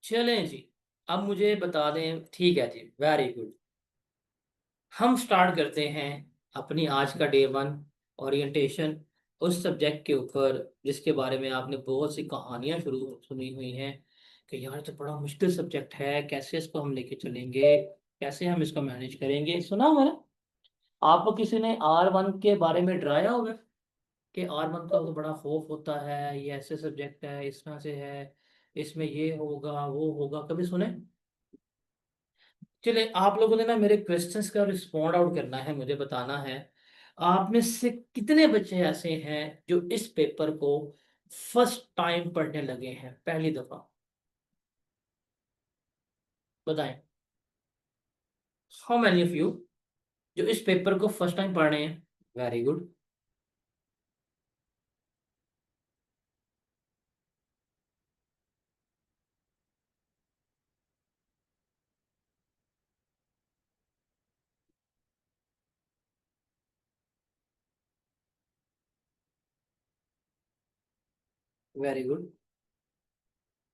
चलें जी। अब मुझे बता दें, ठीक है जी, वेरी गुड। हम स्टार्ट करते हैं अपनी आज का डे वन ओरिएंटेशन उस सब्जेक्ट के ऊपर जिसके बारे में आपने बहुत सी कहानियां शुरू सुनी हुई हैं कि यार ये तो बड़ा मुश्किल सब्जेक्ट है, कैसे इसको हम लेके चलेंगे, कैसे हम इसको मैनेज करेंगे। सुना हुआ ना, आपको किसी ने R1 के बारे में डराया होगा कि R1 का तो बड़ा खौफ होता है, ये ऐसे सब्जेक्ट है, इस तरह से है, इसमें ये होगा वो होगा, कभी सुने? चलिए, आप लोगों ने ना मेरे क्वेश्चंस का रिस्पॉन्ड आउट करना है, मुझे बताना है आप में से कितने बच्चे ऐसे हैं जो इस पेपर को फर्स्ट टाइम पढ़ने लगे हैं, पहली दफा। बताएं, हाउ मैनी ऑफ यू जो इस पेपर को फर्स्ट टाइम पढ़ रहे हैं? Very good. Very good.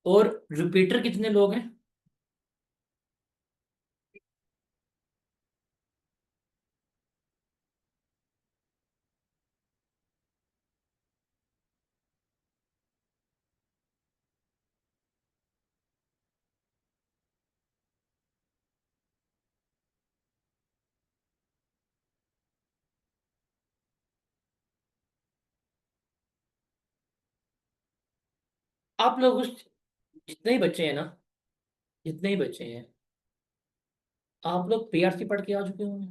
और रिपीटर कितने लोग हैं? आप लोग उस जितने ही बच्चे हैं ना, जितने ही बच्चे हैं, आप लोग पीआरसी पढ़ के आ चुके होंगे।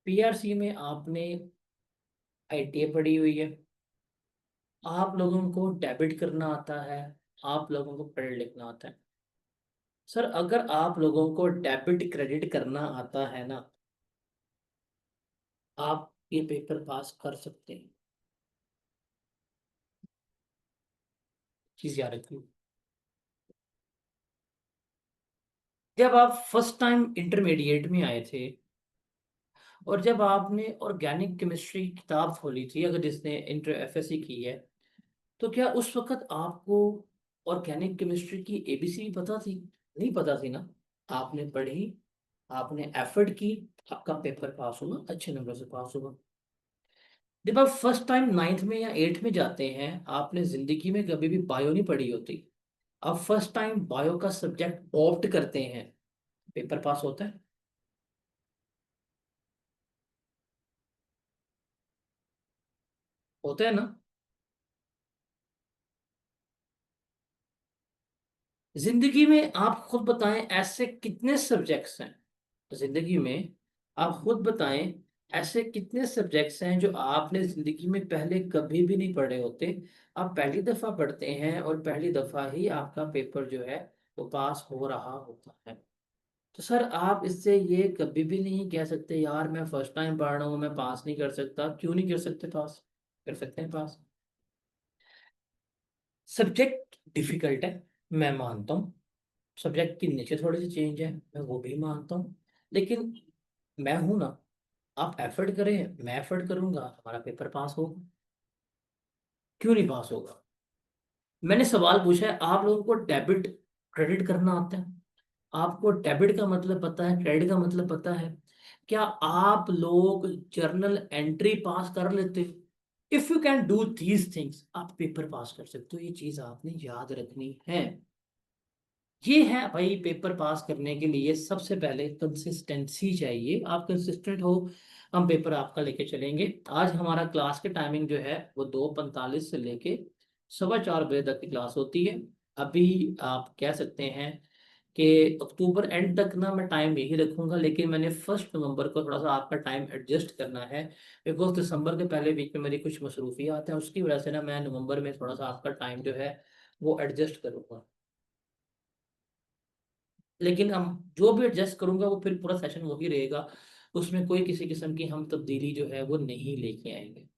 पीआरसी में आपने आईटीए पढ़ी हुई है, आप लोगों को डेबिट करना आता है, आप लोगों को पढ़ लिखना आता है। सर, अगर आप लोगों को डेबिट क्रेडिट करना आता है ना, आप ये पेपर पास कर सकते हैं। चीज याद रखिए, जब आप फर्स्ट टाइम इंटरमीडिएट में आए थे और जब आपने ऑर्गेनिक केमिस्ट्री की किताब खोली थी, अगर जिसने इंटर एफएससी की है, तो क्या उस वक्त आपको ऑर्गेनिक केमिस्ट्री की एबीसी पता थी? नहीं पता थी ना। आपने पढ़ी, आपने एफर्ट की, आपका पेपर पास हुआ, अच्छे नंबर से पास हुआ। जब आप फर्स्ट टाइम नाइन्थ में या एट्थ में जाते हैं, आपने जिंदगी में कभी भी बायो नहीं पढ़ी होती, आप फर्स्ट टाइम बायो का सब्जेक्ट ऑप्ट करते हैं, पेपर पास होता है? होता है ना। जिंदगी में आप खुद बताएं, ऐसे कितने सब्जेक्ट्स हैं जिंदगी में, आप खुद बताएं, ऐसे कितने सब्जेक्ट्स हैं जो आपने जिंदगी में पहले कभी भी नहीं पढ़े होते, आप पहली दफा पढ़ते हैं और पहली दफा ही आपका पेपर जो है वो पास हो रहा होता है। तो सर, आप इससे ये कभी भी नहीं कह सकते यार मैं फर्स्ट टाइम पढ़ रहा हूँ, मैं पास नहीं कर सकता। क्यों नहीं कर सकते पास? कर सकते हैं पास। सब्जेक्ट डिफिकल्ट है, मैं मानता हूँ। सब्जेक्ट की नेचर थोड़ी सी चेंज है, मैं वो भी मानता हूँ। लेकिन मैं हूं ना, आप एफर्ट करें, मैं एफर्ट करूंगा, हमारा पेपर पास होगा। क्यों नहीं पास होगा? मैंने सवाल पूछा है, आप लोगों को डेबिट क्रेडिट करना आता है? आपको डेबिट का मतलब पता है, क्रेडिट का मतलब पता है? क्या आप लोग जर्नल एंट्री पास कर लेते? If you can do these things, आप पेपर पास कर सकते हो। ये चीज आपने याद रखनी है। ये है भाई, पेपर पास करने के लिए सबसे पहले कंसिस्टेंसी चाहिए। आप कंसिस्टेंट हो, हम पेपर आपका लेके चलेंगे। आज हमारा क्लास के टाइमिंग जो है वो 2:45 से लेके 4:15 तक की क्लास होती है। अभी आप कह सकते हैं कि अक्टूबर एंड तक ना मैं टाइम यही रखूंगा, लेकिन मैंने 1 नवंबर को थोड़ा सा आपका टाइम एडजस्ट करना है, बिकॉज दिसंबर के पहले वीक में मेरी कुछ मसरूफियात हैं, उसकी वजह से ना मैं नवंबर में थोड़ा सा आपका टाइम जो है वो एडजस्ट करूंगा। लेकिन हम जो भी एडजस्ट करूंगा वो फिर पूरा सेशन वही रहेगा, उसमें कोई किसी किस्म की हम तब्दीली जो है वो नहीं लेके आएंगे।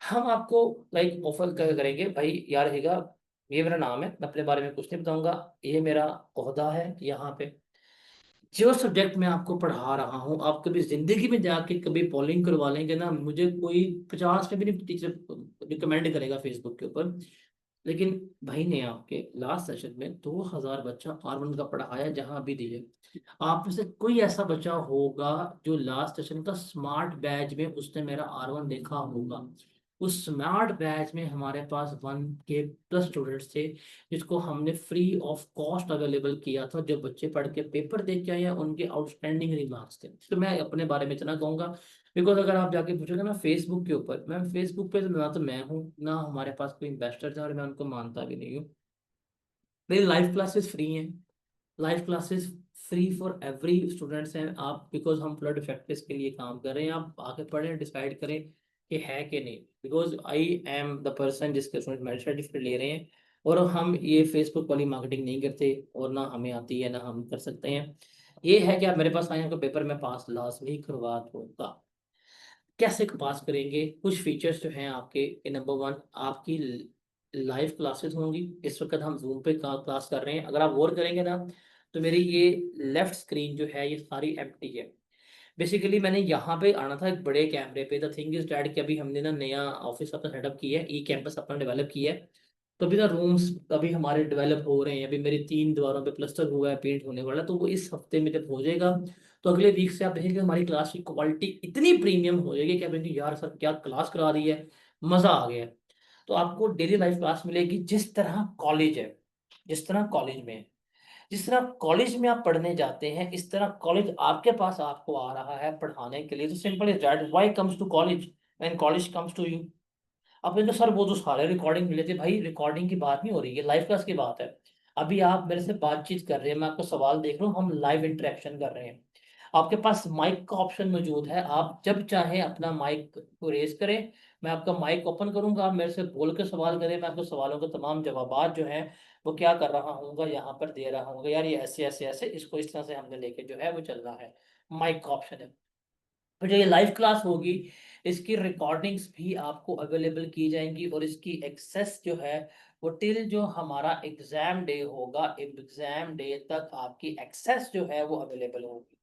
हम आपको लाइक ऑफर करेंगे भाई, यार रहेगा, ये मेरा नाम है, मैं अपने बारे में कुछ नहीं बताऊंगा, ये मेरा ओहदा है यहाँ पे। जो सब्जेक्ट मैं आपको पढ़ा रहा हूँ, आप कभी जिंदगी में जाके कभी पोलिंग करवा लेंगे ना, मुझे कोई 50 में भी नहीं टीचर रिकमेंड करेगा फेसबुक के ऊपर लेकिन भाई ने आपके लास्ट सेशन में 2000 बच्चा R1 का पढ़ाया जहां भी दिए। आप में से कोई ऐसा बच्चा होगा जो लास्ट सेशन का स्मार्ट बैच में उसने मेरा R1 देखा होगा। उस स्मार्ट बैच में हमारे पास 1K+ स्टूडेंट्स थे, जिसको हमने फ्री ऑफ कॉस्ट अवेलेबल किया था। जो बच्चे पढ़ के पेपर देख के आए हैं उनके आउटस्टैंडिंग रिमार्क्स थे। तो मैं अपने बारे में इतना कहूंगा, बिकॉज अगर आप जाके पूछोगे ना फेसबुक के ऊपर, मैं फेसबुक पे ना तो मैं हूँ ना हमारे पास कोई इन्वेस्टर है, और मैं उनको मानता भी नहीं हूँ। मेरी लाइव क्लासेस फ्री हैं। Live classes free for every students हैं। आप, बिकॉज हम फ्लड इफेक्ट्स के लिए काम कर रहे हैं, आप आके पढ़ें, डिसाइड करें कि है कि नहीं। Because I am the person जिसके स्टूडेंट मेरिट सर्टिफिकेट ले रहे हैं, और हम ये फेसबुक वाली मार्केटिंग नहीं करते, और ना हमें आती है ना हम कर सकते हैं। ये है कि आप मेरे पास आए, आपका पेपर में पास लाजमी करवा दूंगा। कैसे पास करेंगे? कुछ फीचर्स जो हैं आपके कि नंबर वन, आपकी लाइव क्लासेस होंगी। इस वक्त हम जूम पे क्लास कर रहे हैं, अगर आप गौर करेंगे ना तो मेरी ये लेफ्ट स्क्रीन जो है ये सारी एम्प्टी है। बेसिकली मैंने यहाँ पे आना था एक बड़े कैमरे पे। द थिंग इज डैट कि अभी हमने ना नया ऑफिस अपना सेटअप किया है, ई कैंपस अपना डेवलप किया है। तो अभी ना रूम्स अभी हमारे डेवलप हो रहे हैं। अभी मेरी 3 दीवारों पे प्लास्टर हुआ है, पेंट होने वाला है। तो वो इस हफ्ते में जब हो जाएगा तो अगले वीक से आप देखेंगे हमारी क्लास की क्वालिटी इतनी प्रीमियम हो जाएगी कि आप कहेंगे यार सर क्या क्लास करा रही है, मजा आ गया। तो आपको डेली लाइफ क्लास मिलेगी जिस तरह कॉलेज है, जिस तरह कॉलेज में है। जिस तरह कॉलेज में आप पढ़ने जाते हैं इस तरह कॉलेज आपके पास आपको आ रहा है पढ़ाने के लिए। तो simple is that, why comes to college when college comes to you. अब इनको सर वो तो सारे रिकॉर्डिंग मिले थे, भाई रिकॉर्डिंग की बात नहीं हो रही है, लाइव क्लास की बात है। अभी आप मेरे से बातचीत कर रहे हैं, मैं आपको सवाल देख रहा हूँ, हम लाइव इंटरेक्शन कर रहे हैं। आपके पास माइक का ऑप्शन मौजूद है, आप जब चाहें अपना माइक को रेज करें। मैं आपका माइक ओपन करूंगा, आप मेरे से बोल के सवाल करें, मैं आपको सवालों के तमाम जवाबात जो हैं वो क्या कर रहा हूँ यहाँ पर दे रहा हूँ, यार ये ऐसे ऐसे ऐसे इसको इस तरह से हमने लेके जो है वो चल रहा है। माइक का ऑप्शन है। फिर जो ये लाइव क्लास होगी इसकी रिकॉर्डिंग्स भी आपको अवेलेबल की जाएंगी, और इसकी एक्सेस जो है वो टिल जो हमारा एग्जाम डे होगा, एग्जाम डे तक आपकी एक्सेस जो है वो अवेलेबल होगी।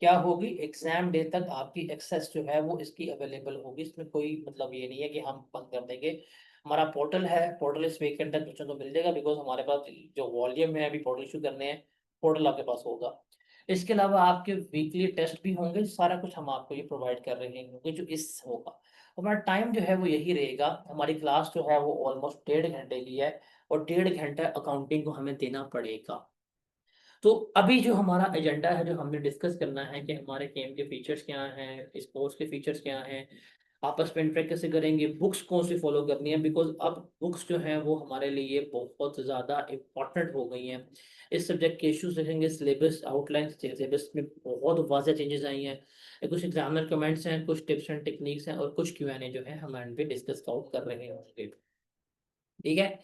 क्या होगी? एग्जाम डे तक आपकी एक्सेस जो है वो इसकी अवेलेबल होगी। इसमें कोई मतलब ये नहीं है कि हम बंद कर देंगे। हमारा पोर्टल है, पोर्टल इस वीकेंड तक बच्चों को मिल जाएगा, बिकॉज हमारे पास जो वॉल्यूम है अभी पोर्टल इशू करने हैं, पोर्टल आपके पास होगा। इसके अलावा आपके वीकली टेस्ट भी होंगे, सारा कुछ हम आपको ये प्रोवाइड कर रहे होंगे जो इस होगा। हमारा टाइम जो है वो यही रहेगा। हमारी क्लास जो है वो ऑलमोस्ट 1.5 घंटे की है, और 1.5 घंटा अकाउंटिंग को हमें देना पड़ेगा। तो अभी जो हमारा एजेंडा है, जो हमने डिस्कस करना है कि हमारे गेम के फीचर्स क्या हैं, स्पोर्ट्स के फीचर्स क्या हैं, आपस में इंटरेक्ट कैसे करेंगे, बुक्स कौन सी फॉलो करनी है। बिकॉज अब बुक्स जो हैं वो हमारे लिए बहुत ज़्यादा इम्पॉर्टेंट हो गई हैं। इस सब्जेक्ट के इश्यूज देखेंगे, सिलेबस आउटलाइन, सिलेबस में बहुत वाज़ह चेंजेस आई हैं। कुछ एग्जामिनर कमेंट्स हैं, कुछ टिप्स एंड टेक्निक्स हैं, और कुछ Q&A जो है हम एंड पे डिस्कस आउट कर रहे होंगे। ठीक है,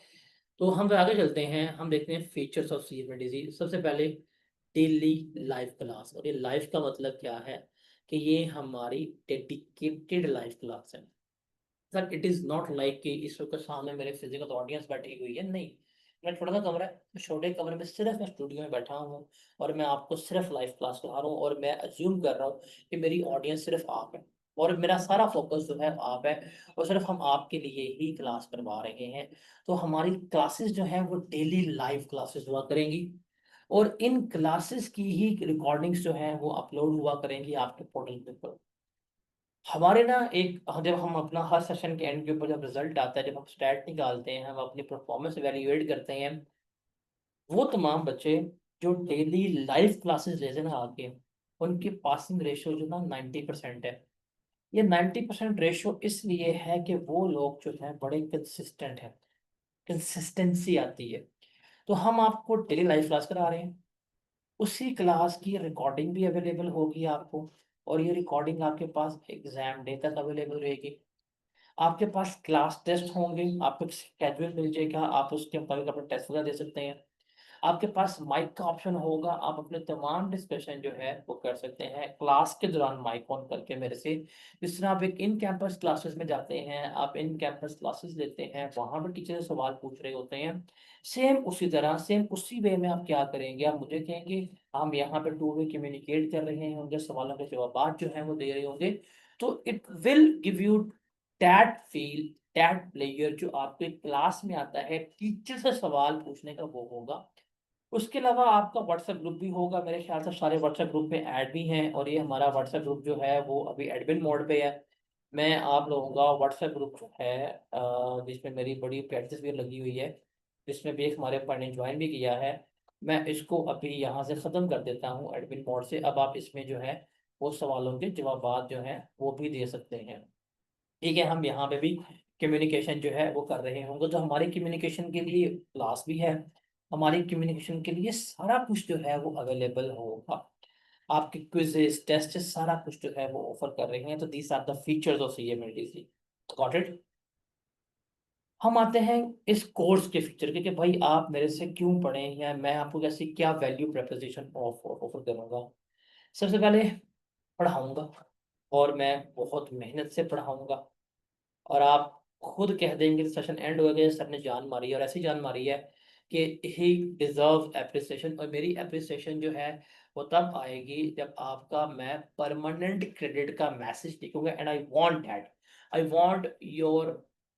तो हम फिर आगे चलते हैं, हम देखते हैं फीचर्स ऑफ सीजनल डिजीज। सबसे पहले डेली लाइव क्लास। और ये लाइव का मतलब क्या है कि ये हमारी डेडिकेटेड लाइव क्लास है। Sir it is not like कि इस वक्त सामने मेरे फिजिकल ऑडियंस बैठी हुई है, नहीं। मैं छोटा सा कमरा है, उस छोटे कमरे में सिर्फ मैं स्टूडियो में बैठा हूँ, और मैं आपको सिर्फ लाइव क्लास करा रहा हूँ, और मैं अज्यूम कर रहा हूँ कि मेरी ऑडियंस सिर्फ आप है, और मेरा सारा फोकस जो है आप है, और सिर्फ हम आपके लिए ही क्लास करवा रहे हैं। तो हमारी क्लासेस जो हैं वो डेली लाइव क्लासेस हुआ करेंगी, और इन क्लासेस की ही रिकॉर्डिंग्स जो हैं वो अपलोड हुआ करेंगी आपके पोर्टल पे पर। हमारे ना एक, जब हम अपना हर सेशन के एंड के ऊपर जब रिजल्ट आता है, जब हम स्टैट निकालते हैं, हम अपनी परफॉर्मेंस एवेल्युएट करते हैं, वो तमाम बच्चे जो डेली लाइव क्लासेस लेते ना आके, उनकी पासिंग रेशियो जो ना 90% है। ये 90% रेशियो इसलिए है कि वो लोग जो है बड़े कंसिस्टेंट हैं, कंसिस्टेंसी आती है। तो हम आपको डेली लाइव क्लास करा रहे हैं, उसी क्लास की रिकॉर्डिंग भी अवेलेबल होगी आपको, और ये रिकॉर्डिंग आपके पास एग्जाम डे तक अवेलेबल रहेगी। आपके पास क्लास टेस्ट होंगे, आपको स्केड्यूल मिल जाएगा, आप उसके मुताबिक अपना टेस्ट वगैरह दे सकते हैं। आपके पास माइक का ऑप्शन होगा, आप अपने तमाम डिस्कशन जो है वो कर सकते हैं क्लास के दौरान माइक ऑन करके मेरे से। जिस तरह आप एक इन कैंपस क्लासेस में जाते हैं, आप इन कैंपस क्लासेस लेते हैं, वहां पर टीचर सवाल पूछ रहे होते हैं, सेम उसी तरह सेम उसी वे में आप क्या करेंगे, आप मुझे कहेंगे, हम यहाँ पे टू वे कम्युनिकेट कर रहे होंगे, सवालों के जवाब जो हैं वो दे रहे होंगे। तो it will give you that feel that player जो आपके क्लास में आता है, टीचर से सवाल पूछने का, वो होगा। उसके अलावा आपका व्हाट्सएप ग्रुप भी होगा, मेरे ख्याल से सारे व्हाट्सएप ग्रुप में ऐड भी हैं, और ये हमारा व्हाट्सएप ग्रुप जो है वो अभी एडमिन मोड पे है। मैं आप लोगों का व्हाट्सएप ग्रुप जो है जिसमें मेरी बड़ी प्रैक्टिस भी लगी हुई है, जिसमें भी एक हमारे पार्ट ने ज्वाइन भी किया है, मैं इसको अभी यहाँ से ख़त्म कर देता हूँ एडमिन मोड से। अब आप इसमें जो है वो सवालों के जवाब जो हैं वो भी दे सकते हैं। ठीक है, हम यहाँ पे भी कम्युनिकेशन जो है वो कर रहे होंगे, तो हमारे कम्युनिकेशन के लिए क्लास भी है, हमारी कम्युनिकेशन के लिए सारा कुछ जो है वो अवेलेबल होगा। आपके क्विजेस टेस्ट सारा कुछ जो है वो ऑफर कर रहे हैं। तो these are the features of CMLTC। Got it. हम आते हैं इस कोर्स के फीचर के, कि भाई आप मेरे से क्यों पढ़ें, या मैं आपको कैसी क्या वैल्यू प्रपोजिशन ऑफर करूंगा। सबसे पहले पढ़ाऊंगा, और मैं बहुत मेहनत से पढ़ाऊंगा, और आप खुद कह देंगे सेशन एंड हो गया, सर ने जान मारी है, और ऐसी जान मारी है कि ही डिजर्व एप्रिसिएशन। और मेरी एप्रिसिएशन जो है वो तब आएगी जब आपका मैं परमानेंट क्रेडिट का मैसेज लिखूंगा, and I want that, I want your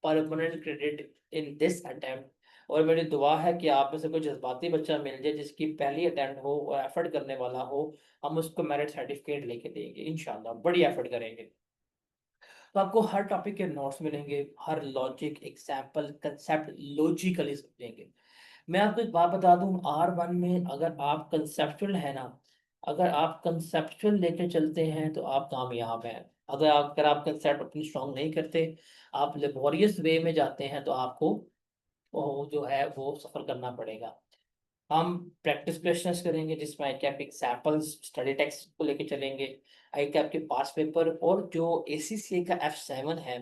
permanent credit in this attempt. और मेरी दुआ है कि आप में से कोई जज्बाती बच्चा मिल जाए जिसकी पहली अटेम्प्ट हो और एफर्ट करने वाला हो, हम उसको मेरिट सर्टिफिकेट लेके देंगे इंशाल्लाह, बड़ी एफर्ट करेंगे। तो आपको हर टॉपिक के नोट्स मिलेंगे, हर लॉजिक एग्जाम्पल कंसेप्ट लॉजिकली समझेंगे। मैं आपको एक बात बता दूं, R1 में अगर आप कंसेप्चुअल है ना, अगर आप कंसेप्चुअल लेके चलते हैं तो आप कामयाब हैं। अगर आप कंसेप्ट अपनी स्ट्रॉन्ग नहीं करते, आप लेबोरियस वे में जाते हैं, तो आपको वो जो है वो सफर करना पड़ेगा। हम प्रैक्टिस क्वेश्चंस करेंगे जिसमें आई कैप एग्जाम्पल्स स्टडी टेक्स्ट को लेके चलेंगे, आई कैप के पास पेपर, और जो ACCA का F7 है,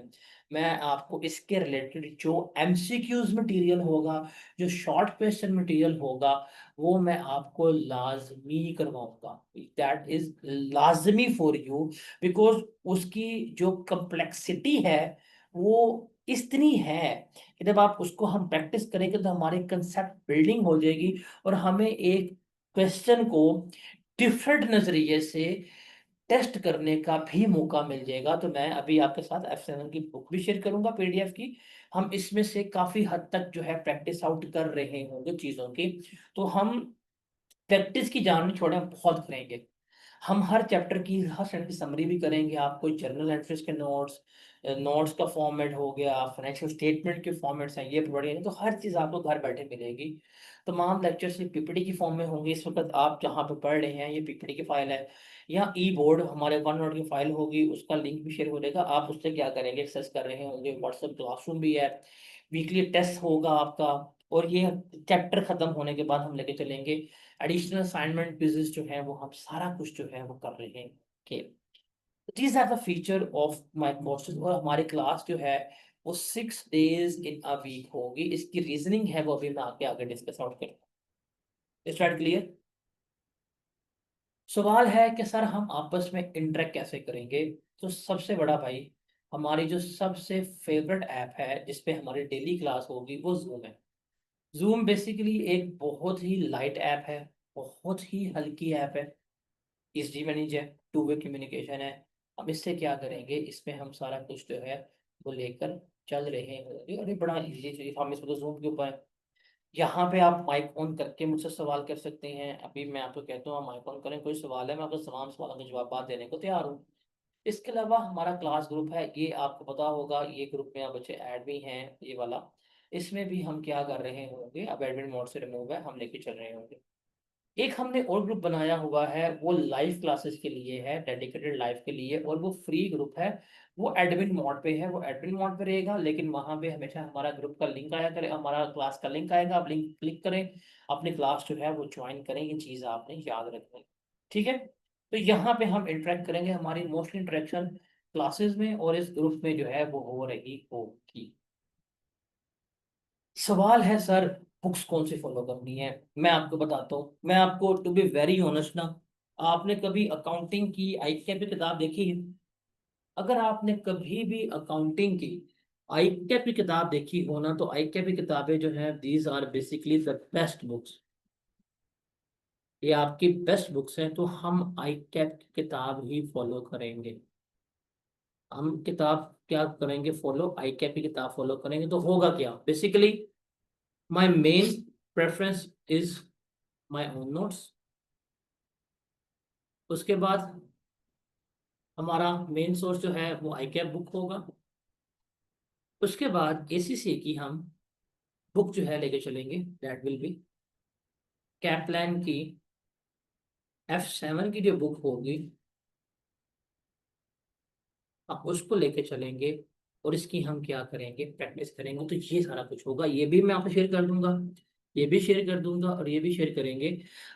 मैं आपको इसके रिलेटेड जो MCQs मटेरियल होगा, जो शॉर्ट क्वेश्चन मटेरियल होगा, वो मैं आपको लाजमी करवाऊंगा। दैट इज लाजमी फॉर यू, बिकॉज उसकी जो कम्प्लेक्सिटी है वो इतनी है कि जब आप उसको हम प्रैक्टिस करेंगे तो हमारी कंसेप्ट बिल्डिंग हो जाएगी, और हमें एक क्वेश्चन को डिफरेंट नजरिए से टेस्ट करने का भी मौका मिल जाएगा। तो मैं अभी आपके साथ F7 की बुक भी शेयर करूंगा, PDF की। हम इसमें से काफी हद तक जो है प्रैक्टिस आउट कर रहे होंगे चीजों की। तो हम प्रैक्टिस की जान नहीं छोड़े, हम बहुत करेंगे। हम हर चैप्टर की समरी भी करेंगे, आपको जर्नल एंट्रीज के नोट्स, नोट्स का फॉर्मेट हो गया, फाइनेंशियल स्टेटमेंट के फॉर्मेट्स हैं, ये पढ़ेंगे, तो हर चीज़ आपको घर बैठे मिलेगी। तमाम लेक्चर्स ये PPT की फॉर्म में होंगे। इस वक्त आप जहाँ पे पढ़ रहे हैं ये PPT की फाइल है, या बोर्ड हमारे OneNote की फाइल होगी, उसका लिंक भी शेयर हो जाएगा। आप उससे क्या करेंगे, एक्सेस कर रहे होंगे। व्हाट्सएप क्लासरूम भी है, वीकली टेस्ट होगा आपका, और ये चैप्टर खत्म होने के बाद हम लेके चलेंगे एडिशनल असाइनमेंट क्विज़ेस जो है वो, हम सारा कुछ जो है वो कर रहे हैं। कि these are the feature of my courses. और हमारी क्लास जो है वो 6 days इन अ वीक होगी। इसकी रीजनिंग है वो अभी मैं आगे आगे डिस्कस आउट करूँगा। Is that clear? सवाल है कि सर हम आपस में इंटरेक्ट कैसे करेंगे। तो सबसे बड़ा भाई, हमारी जो सबसे फेवरेट ऐप है जिसपे हमारी डेली क्लास होगी वो जूम है। जूम बेसिकली एक बहुत ही लाइट ऐप है, बहुत ही हल्की ऐप है, इजी मैनेज है, 2 वे कम्युनिकेशन है। अब इससे क्या करेंगे, इसमें हम सारा कुछ जो है वो लेकर चल रहे होंगे, और ये बड़ा इजी चीज हम इसमें तो जूम के ऊपर है। यहाँ पे आप माइक ऑन करके मुझसे सवाल कर सकते हैं। अभी मैं आपको कहता हूँ आप माइक ऑन करें, कोई सवाल है, मैं आपको तमाम सवालों के जवाब देने को तैयार हूँ। इसके अलावा हमारा क्लास ग्रुप है, ये आपको पता होगा, ये ग्रुप में आप बच्चे ऐड भी हैं, ये वाला। इसमें भी हम क्या कर रहे होंगे, अब एडमिन मोड से रिमूव है, हम लेके चल रहे होंगे। एक हमने और ग्रुप बनाया हुआ है, वो लाइव क्लासेस के लिए है, डेडिकेटेड लाइव के लिए, और वो फ्री ग्रुप है। वो एडमिन मोड पे है, वो एडमिन मोड पे रहेगा, लेकिन वहां पे हमेशा हमारा ग्रुप का लिंक आया करे, हमारा क्लास का लिंक आएगा, आप लिंक क्लिक करें, अपनी क्लास जो है वो ज्वाइन करें। ये चीज़ आपने याद रखनी। ठीक है, तो यहाँ पे हम इंटरेक्ट करेंगे, हमारी मोस्टली इंटरेक्शन क्लासेस में और इस ग्रुप में जो है वो हो रही होगी। सवाल है सर बुक्स कौन सी फॉलो करनी है। मैं आपको बताता हूँ, मैं आपको टू बी वेरी ऑनेस्ट ना, आपने कभी अकाउंटिंग की आईक्यू की किताब देखी है? अगर आपने कभी भी अकाउंटिंग की आईक्यू की किताब देखी हो ना, तो आईक्यू की किताबें जो है these are basically the best books. ये आपकी बेस्ट बुक्स हैं, तो हम आईक्यू की किताब ही फॉलो करेंगे। हम किताब क्या करेंगे फॉलो, आई कैप की किताब फॉलो करेंगे तो होगा क्या basically, my main preference is my own notes. उसके बाद हमारा मेन सोर्स जो है वो आई कैप बुक होगा। उसके बाद एसीसी की हम बुक जो है लेके चलेंगे, दैट विल बी कैपलैन की F7 की जो बुक होगी, आप उसको लेके चलेंगे और इसकी हम क्या करेंगे, प्रैक्टिस करेंगे। तो ये सारा कुछ होगा, ये भी मैं आपको शेयर कर दूंगा, ये भी शेयर कर दूंगा और ये भी शेयर करेंगे।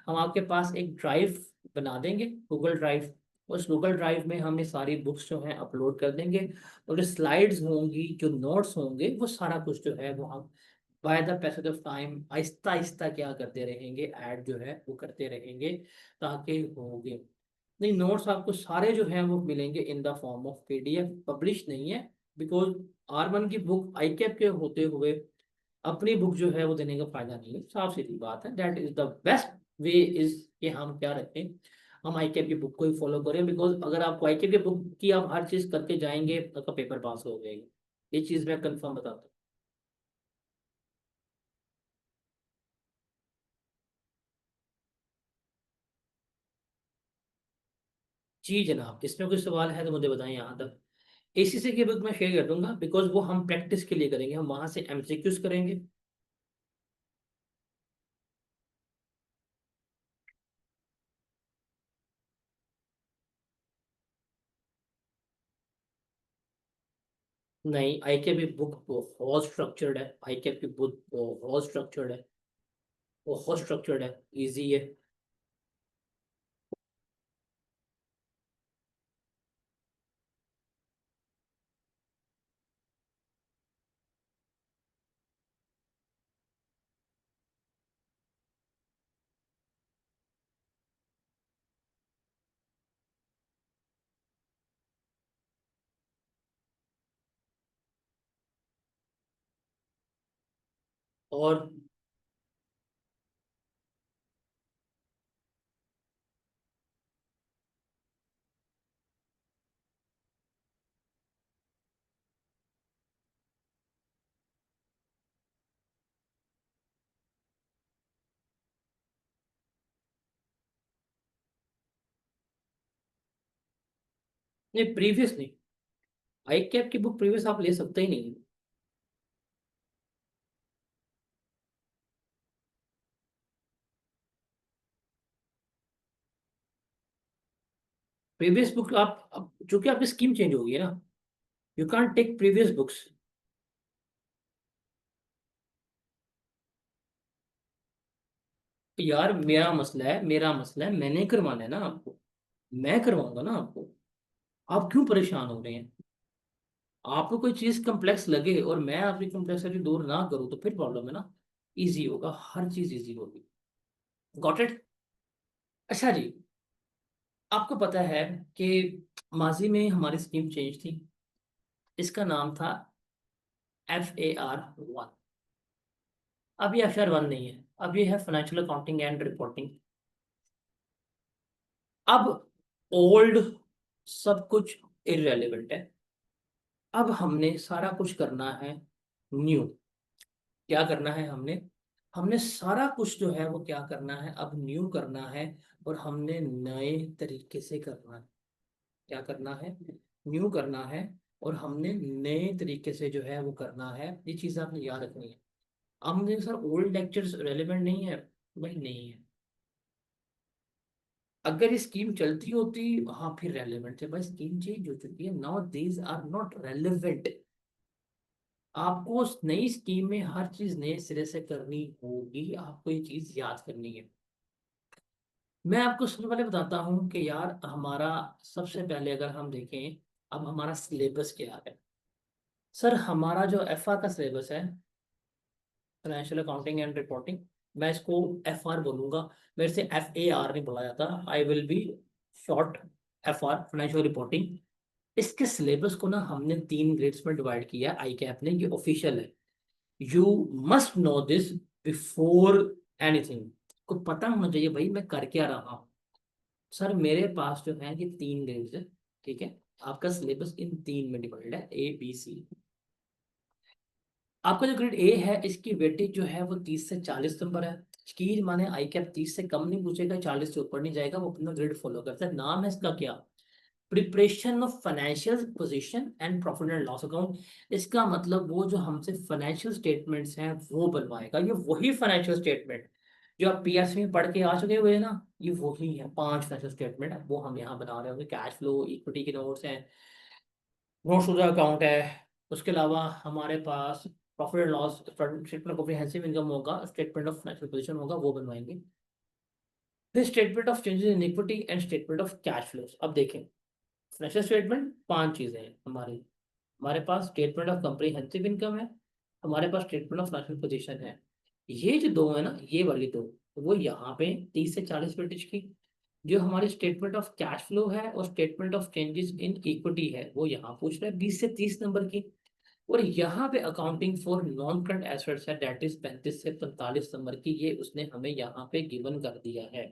हम आपके पास एक ड्राइव बना देंगे, गूगल ड्राइव। उस गूगल ड्राइव में हम ये सारी बुक्स जो हैं अपलोड कर देंगे, और जो स्लाइड्स होंगी, जो नोट्स होंगे, वो सारा कुछ जो है वो हम by the passage of time Aahista Aahista क्या करते रहेंगे, ऐड जो है वो करते रहेंगे, ताकि होंगे। नहीं, नोट्स आपको सारे जो हैं वो मिलेंगे in the form of PDF, publish नहीं है। बिकॉज R1 की बुक आई कैप के होते हुए अपनी बुक जो है वो देने का फायदा नहीं है, साफ सीधी बात है। That is the best way is कि हम क्या रखें, हम आई कैप की बुक को ही फॉलो करें। बिकॉज अगर आप आई कैप की बुक की आप हर चीज करके जाएंगे तो आपका पेपर पास हो जाएगा, ये चीज मैं कंफर्म बताता हूँ। जी जनाब, इसमें कोई सवाल है तो मुझे बताएं यहाँ तक। एसीसी की बुक मैं शेयर कर दूंगा, बिकॉज वो हम प्रैक्टिस के लिए करेंगे, हम वहां से एमसीक्यूज करेंगे। नहीं, आई कैप की बुक बहुत स्ट्रक्चर्ड है, आई कैप की बुक बहुत स्ट्रक्चर्ड है, बहुत स्ट्रक्चर्ड है, इजी है। और नहीं, प्रीवियस नहीं, आई कैप की बुक प्रीवियस आप ले सकते ही नहीं। प्रीवियस बुक आप चूंकि आपकी स्कीम चेंज होगी है ना, you can't take previous books. यार मेरा मसला है, मैंने करवाना है ना आपको, मैं करवाऊंगा ना आपको। आप क्यों परेशान हो रहे हैं? आपको कोई चीज कम्प्लेक्स लगे और मैं आपकी कम्प्लेक्सिटी दूर ना करूँ तो फिर प्रॉब्लम है ना। इजी होगा, हर चीज इजी होगी। Got it. अच्छा जी, आपको पता है कि माजी में हमारी स्कीम चेंज थी, इसका नाम था FAR 1। अब ये FAR 1 नहीं है, अब ये है फाइनेंशियल अकाउंटिंग एंड रिपोर्टिंग। अब ओल्ड सब कुछ इररेलेवेंट है, अब हमने सारा कुछ करना है न्यू। क्या करना है हमने, हमने सारा कुछ जो है वो क्या करना है, अब न्यू करना है, और हमने नए तरीके से करना है। क्या करना है, न्यू करना है, और हमने नए तरीके से जो है वो करना है। ये चीज़ आपने याद रखनी है। अब मुझे सर ओल्ड लेक्चर्स रेलेवेंट नहीं है, भाई नहीं है। अगर ये स्कीम चलती होती, हाँ फिर रेलेवेंट थे, भाई स्कीम चेंज हो चुकी है, now these are not relevant. आपको उस नई स्कीम में हर चीज नए सिरे से करनी होगी, आपको ये चीज याद करनी है। मैं आपको सबसे पहले बताता हूँ कि यार हमारा, सबसे पहले अगर हम देखें, अब हमारा सिलेबस क्या है। सर हमारा जो FR का सिलेबस है, फाइनेंशियल अकाउंटिंग एंड रिपोर्टिंग, मैं इसको FR बोलूंगा, मेरे से FAR नहीं बोला जाता, I will be short FR, financial reporting. इसके सिलेबस को ना हमने 3 ग्रेड्स में डिवाइड किया है, आई कैप ने, ये ऑफिशियल है। You must know this before anything. को पता होना चाहिए भाई मैं कर क्या रहा हूँ। सर मेरे पास जो है ये 3 ग्रेड्स है, ठीक है। आपका सिलेबस इन 3 में डिवाइड है, ए बी सी। आपका जो ग्रेड ए है इसकी वेटेज जो है वो 30 से 40 नंबर है। की माने आई कैप 30 से कम नहीं पूछेगा, 40 से ऊपर नहीं जाएगा, वो अपना ग्रेड फॉलो करता है। नाम है इसका क्या? Preparation of financial position and profit and loss account. इसका मतलब वो जो हमसे फाइनेंशियल स्टेटमेंट्स हैं वो बनवाएगा। ये वही फाइनेंशियल स्टेटमेंट जो आप पीएससी में पढ़ के आ चुके हुए हैं ना, ये वही है। 5 फाइनेंशियल स्टेटमेंट है वो हम यहाँ बना रहे होंगे। कैश फ्लो, इक्विटी के नोट्स हैं, नोट्स टू द अकाउंट है। उसके अलावा हमारे पास profit and loss statement of comprehensive income होगा, स्टेटमेंट ऑफ फाइनेंशियल पोजीशन होगा, वो बनवाएंगे। फिर statement of changes in equity and statement of cash flows. अब देखें, फाइनेंशियल स्टेटमेंट 5 चीजें हैं हमारी। हमारे पास स्टेटमेंट ऑफ कॉम्प्रिहेंसिव इनकम है, हमारे पास स्टेटमेंट ऑफ फाइनेंशियल पोजीशन है। ये जो दो है ना, ये वाली दो, वो यहाँ पे 30 से 40 पेज की। जो हमारी स्टेटमेंट ऑफ कैश फ्लो है और statement of changes in equity है वो यहाँ पूछ रहा है 20 से 30 नंबर की। और यहाँ पे accounting for non current assets है, दैट इज 35 से 45 नंबर की। ये उसने हमें यहाँ पे गिवन कर दिया है,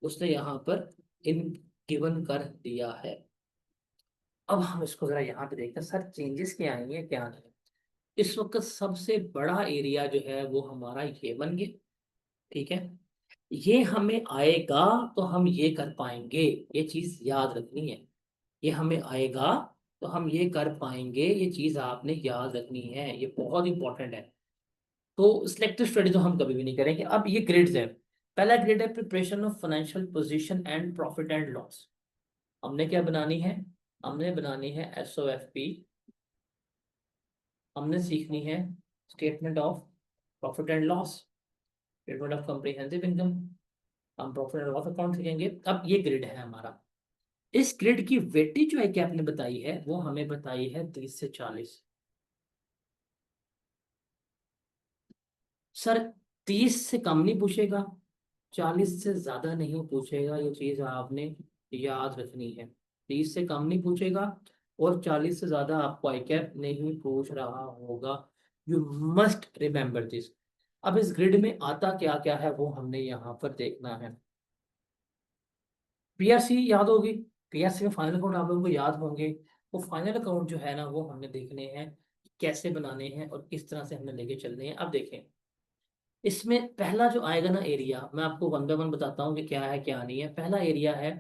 उसने यहाँ पर इन गिवन कर दिया है। अब हम इसको जरा यहाँ पे देखते हैं, सर चेंजेस क्या आएंगे क्या नहीं। इस वक्त सबसे बड़ा एरिया जो है वो हमारा ये बन गया, ठीक है। ये हमें आएगा तो हम ये कर पाएंगे, ये चीज याद रखनी है। ये हमें आएगा तो हम ये कर पाएंगे, ये चीज आपने याद रखनी है, ये बहुत इंपॉर्टेंट है। तो सिलेक्टिव स्टडी तो हम कभी भी नहीं करेंगे। अब ये ग्रेड्स है। पहला ग्रेड है preparation of financial position and profit and loss. हमने क्या बनानी है? हमने बनानी है SOFP। हमने सीखनी है statement of profit and loss, statement of comprehensive income, हम प्रॉफिट एंड लॉस अकाउंट सीखेंगे। अब ये ग्रेड है हमारा। इस ग्रेड की वेटेज जो है कि आपने बताई है वो हमें बताई है 30 से 40। सर 30 से कम नहीं पूछेगा, 40 से ज्यादा नहीं पूछेगा, ये चीज आपने याद रखनी है। 30 से कम नहीं पूछेगा और 40 से ज्यादा आपको आई कैप नहीं पूछ रहा होगा। You must remember this. अब इस ग्रिड में आता क्या क्या है वो हमने यहाँ पर देखना है। पीआरसी याद होगी, पीआरसी में फाइनल अकाउंट आप लोगों को याद होंगे। वो फाइनल अकाउंट जो है ना वो हमने देखने हैं, कैसे बनाने हैं और किस तरह से हमें लेके चलने हैं। अब देखें, इसमें पहला जो आएगा ना एरिया, मैं आपको वन बाय वन बताता हूँ कि क्या है क्या नहीं है। पहला एरिया है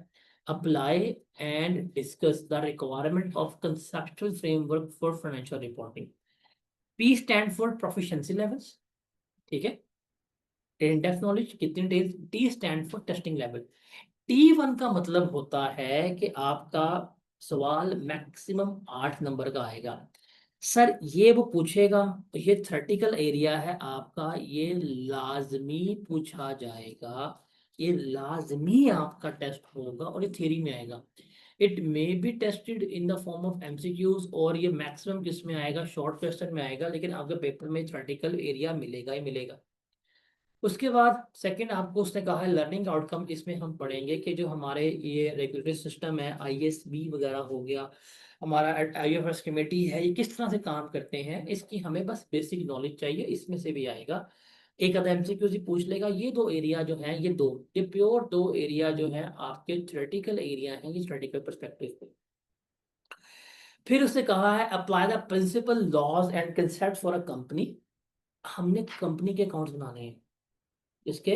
apply and discuss the requirement of conceptual framework for financial reporting. P stand for proficiency levels, ठीक है। इन डेप्थ नॉलेज कितनी details. T stand for testing level. T1 का मतलब होता है कि आपका सवाल मैक्सिमम 8 नंबर का आएगा। सर ये वो पूछेगा, ये थ्योरेटिकल एरिया है आपका, ये लाजमी पूछा जाएगा, ये लाजमी आपका टेस्ट होगा और ये थ्योरी में आएगा। It may be tested in the form of MCQs, और ये मैक्सिमम किस में आएगा? शॉर्ट क्वेश्चन में आएगा, लेकिन आपके पेपर में थ्योरेटिकल एरिया मिलेगा ही मिलेगा। उसके बाद सेकंड आपको उसने कहा है लर्निंग आउटकम। इसमें हम पढ़ेंगे कि जो हमारे ये रेगुलेटरी सिस्टम है, ISB वगैरह हो गया, हमारा IFRS कमेटी है, ये किस तरह से काम करते हैं, इसकी हमें बस बेसिक नॉलेज चाहिए। इसमें से भी आएगा, एक आधा MCQ से पूछ लेगा। ये दो एरिया जो है, ये प्योर दो एरिया जो है आपके थ्योरेटिकल एरिया हैं, ये थ्योरेटिकल पर्सपेक्टिव पे। फिर उसने कहा है apply the principle laws and concept for a company. हमने कंपनी के अकाउंट्स बनाने हैं, इसके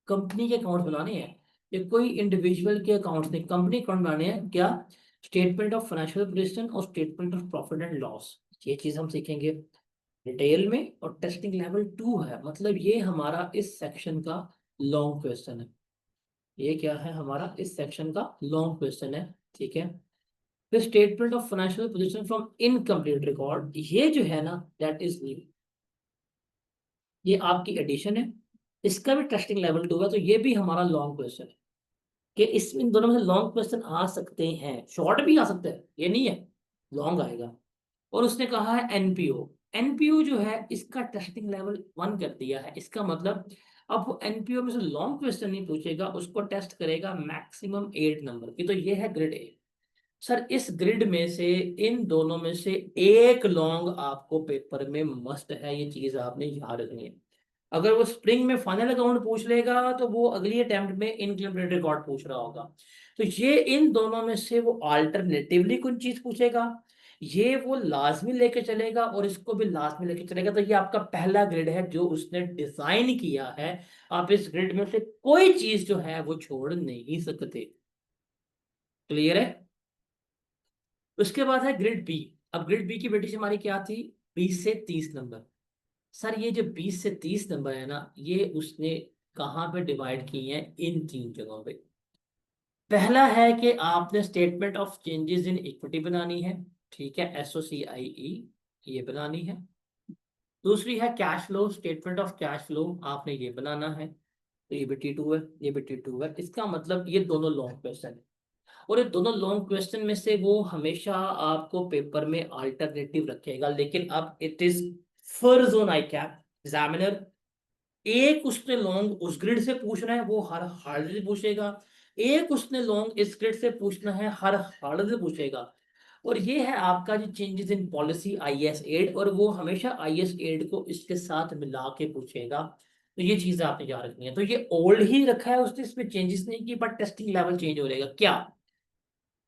कंपनी के अकाउंट बनाने हैं। ये कोई इंडिविजुअल के अकाउंट्स नहीं, कंपनी अकाउंट बनाने हैं। क्या? स्टेटमेंट ऑफ फाइनेंशियल पोजीशन और statement of profit and loss, ये चीज हम सीखेंगे डिटेल में। और टेस्टिंग लेवल 2 है, मतलब ये हमारा इस सेक्शन का लॉन्ग क्वेश्चन है। ये क्या है? हमारा इस सेक्शन का लॉन्ग क्वेश्चन है, ठीक है। फिर statement of financial position from incomplete record, ये जो है ना दैट इज न्यू, ये आपकी एडिशन है। इसका भी टेस्टिंग लेवल 2 है, तो ये भी हमारा लॉन्ग क्वेश्चन है कि इसमें इन दोनों में से लॉन्ग क्वेश्चन आ सकते हैं, शॉर्ट भी आ सकते हैं, ये नहीं है लॉन्ग आएगा। और उसने कहा है एनपीओ जो है इसका टेस्टिंग लेवल 1 कर दिया है। इसका मतलब अब वो एनपीओ में से लॉन्ग क्वेश्चन नहीं पूछेगा, उसको टेस्ट करेगा मैक्सिमम 8 नंबर की। तो ये है ग्रेड ए। सर इस ग्रिड में से इन दोनों में से एक लॉन्ग आपको पेपर में मस्ट है, ये चीज आपने याद रखनी है। अगर वो स्प्रिंग में फाइनल अकाउंट पूछ लेगा तो वो अगली अटेम्प्ट में इनकम्प्लीट रिकॉर्ड पूछ रहा होगा। तो ये इन दोनों में से वो अल्टरनेटिवली कुछ चीज पूछेगा, ये वो लाजमी लेके चलेगा और इसको भी लाजमी लेके चलेगा। तो ये आपका पहला ग्रिड है जो उसने डिजाइन किया है। आप इस ग्रिड में से कोई चीज जो है वो छोड़ नहीं सकते। क्लियर है? उसके बाद है ग्रिड बी। अब ग्रिड बी की बेटी हमारी क्या थी? 20 से 30 नंबर। सर ये जो 20 से 30 नंबर है ना, ये उसने कहाँ पे डिवाइड किए हैं? इन 3 जगहों पे। पहला है कि आपने statement of changes in equity बनानी है, ठीक है, SOCIE, ये बनानी है। दूसरी है cash flow, statement of cash flow, आपने ये बनाना है। तो ये भी T2 है, ये भी T2 है। इसका मतलब ये दोनों लॉन्ग क्वेश्चन है, और ये दोनों लॉन्ग क्वेश्चन में से वो हमेशा आपको पेपर में अल्टरनेटिव रखेगा। लेकिन अब इट इज फर्ज ऑन आई कैप एग्जामिनर, एक उसने लॉन्ग उस ग्रिड से पूछना है, वो हर हार्ड से पूछेगा। एक उसने लॉन्ग इस ग्रिड से पूछना है, हर हार्ड से पूछेगा। और ये है आपका जो चेंजेस इन पॉलिसी IS 8, और वो हमेशा IS 8 को इसके साथ मिला के पूछेगा। तो ये चीजें आपने याद रखनी है। तो ये ओल्ड ही रखा है उसने, इसमें चेंजेस नहीं की, बट टेस्टिंग लेवल चेंज हो जाएगा क्या?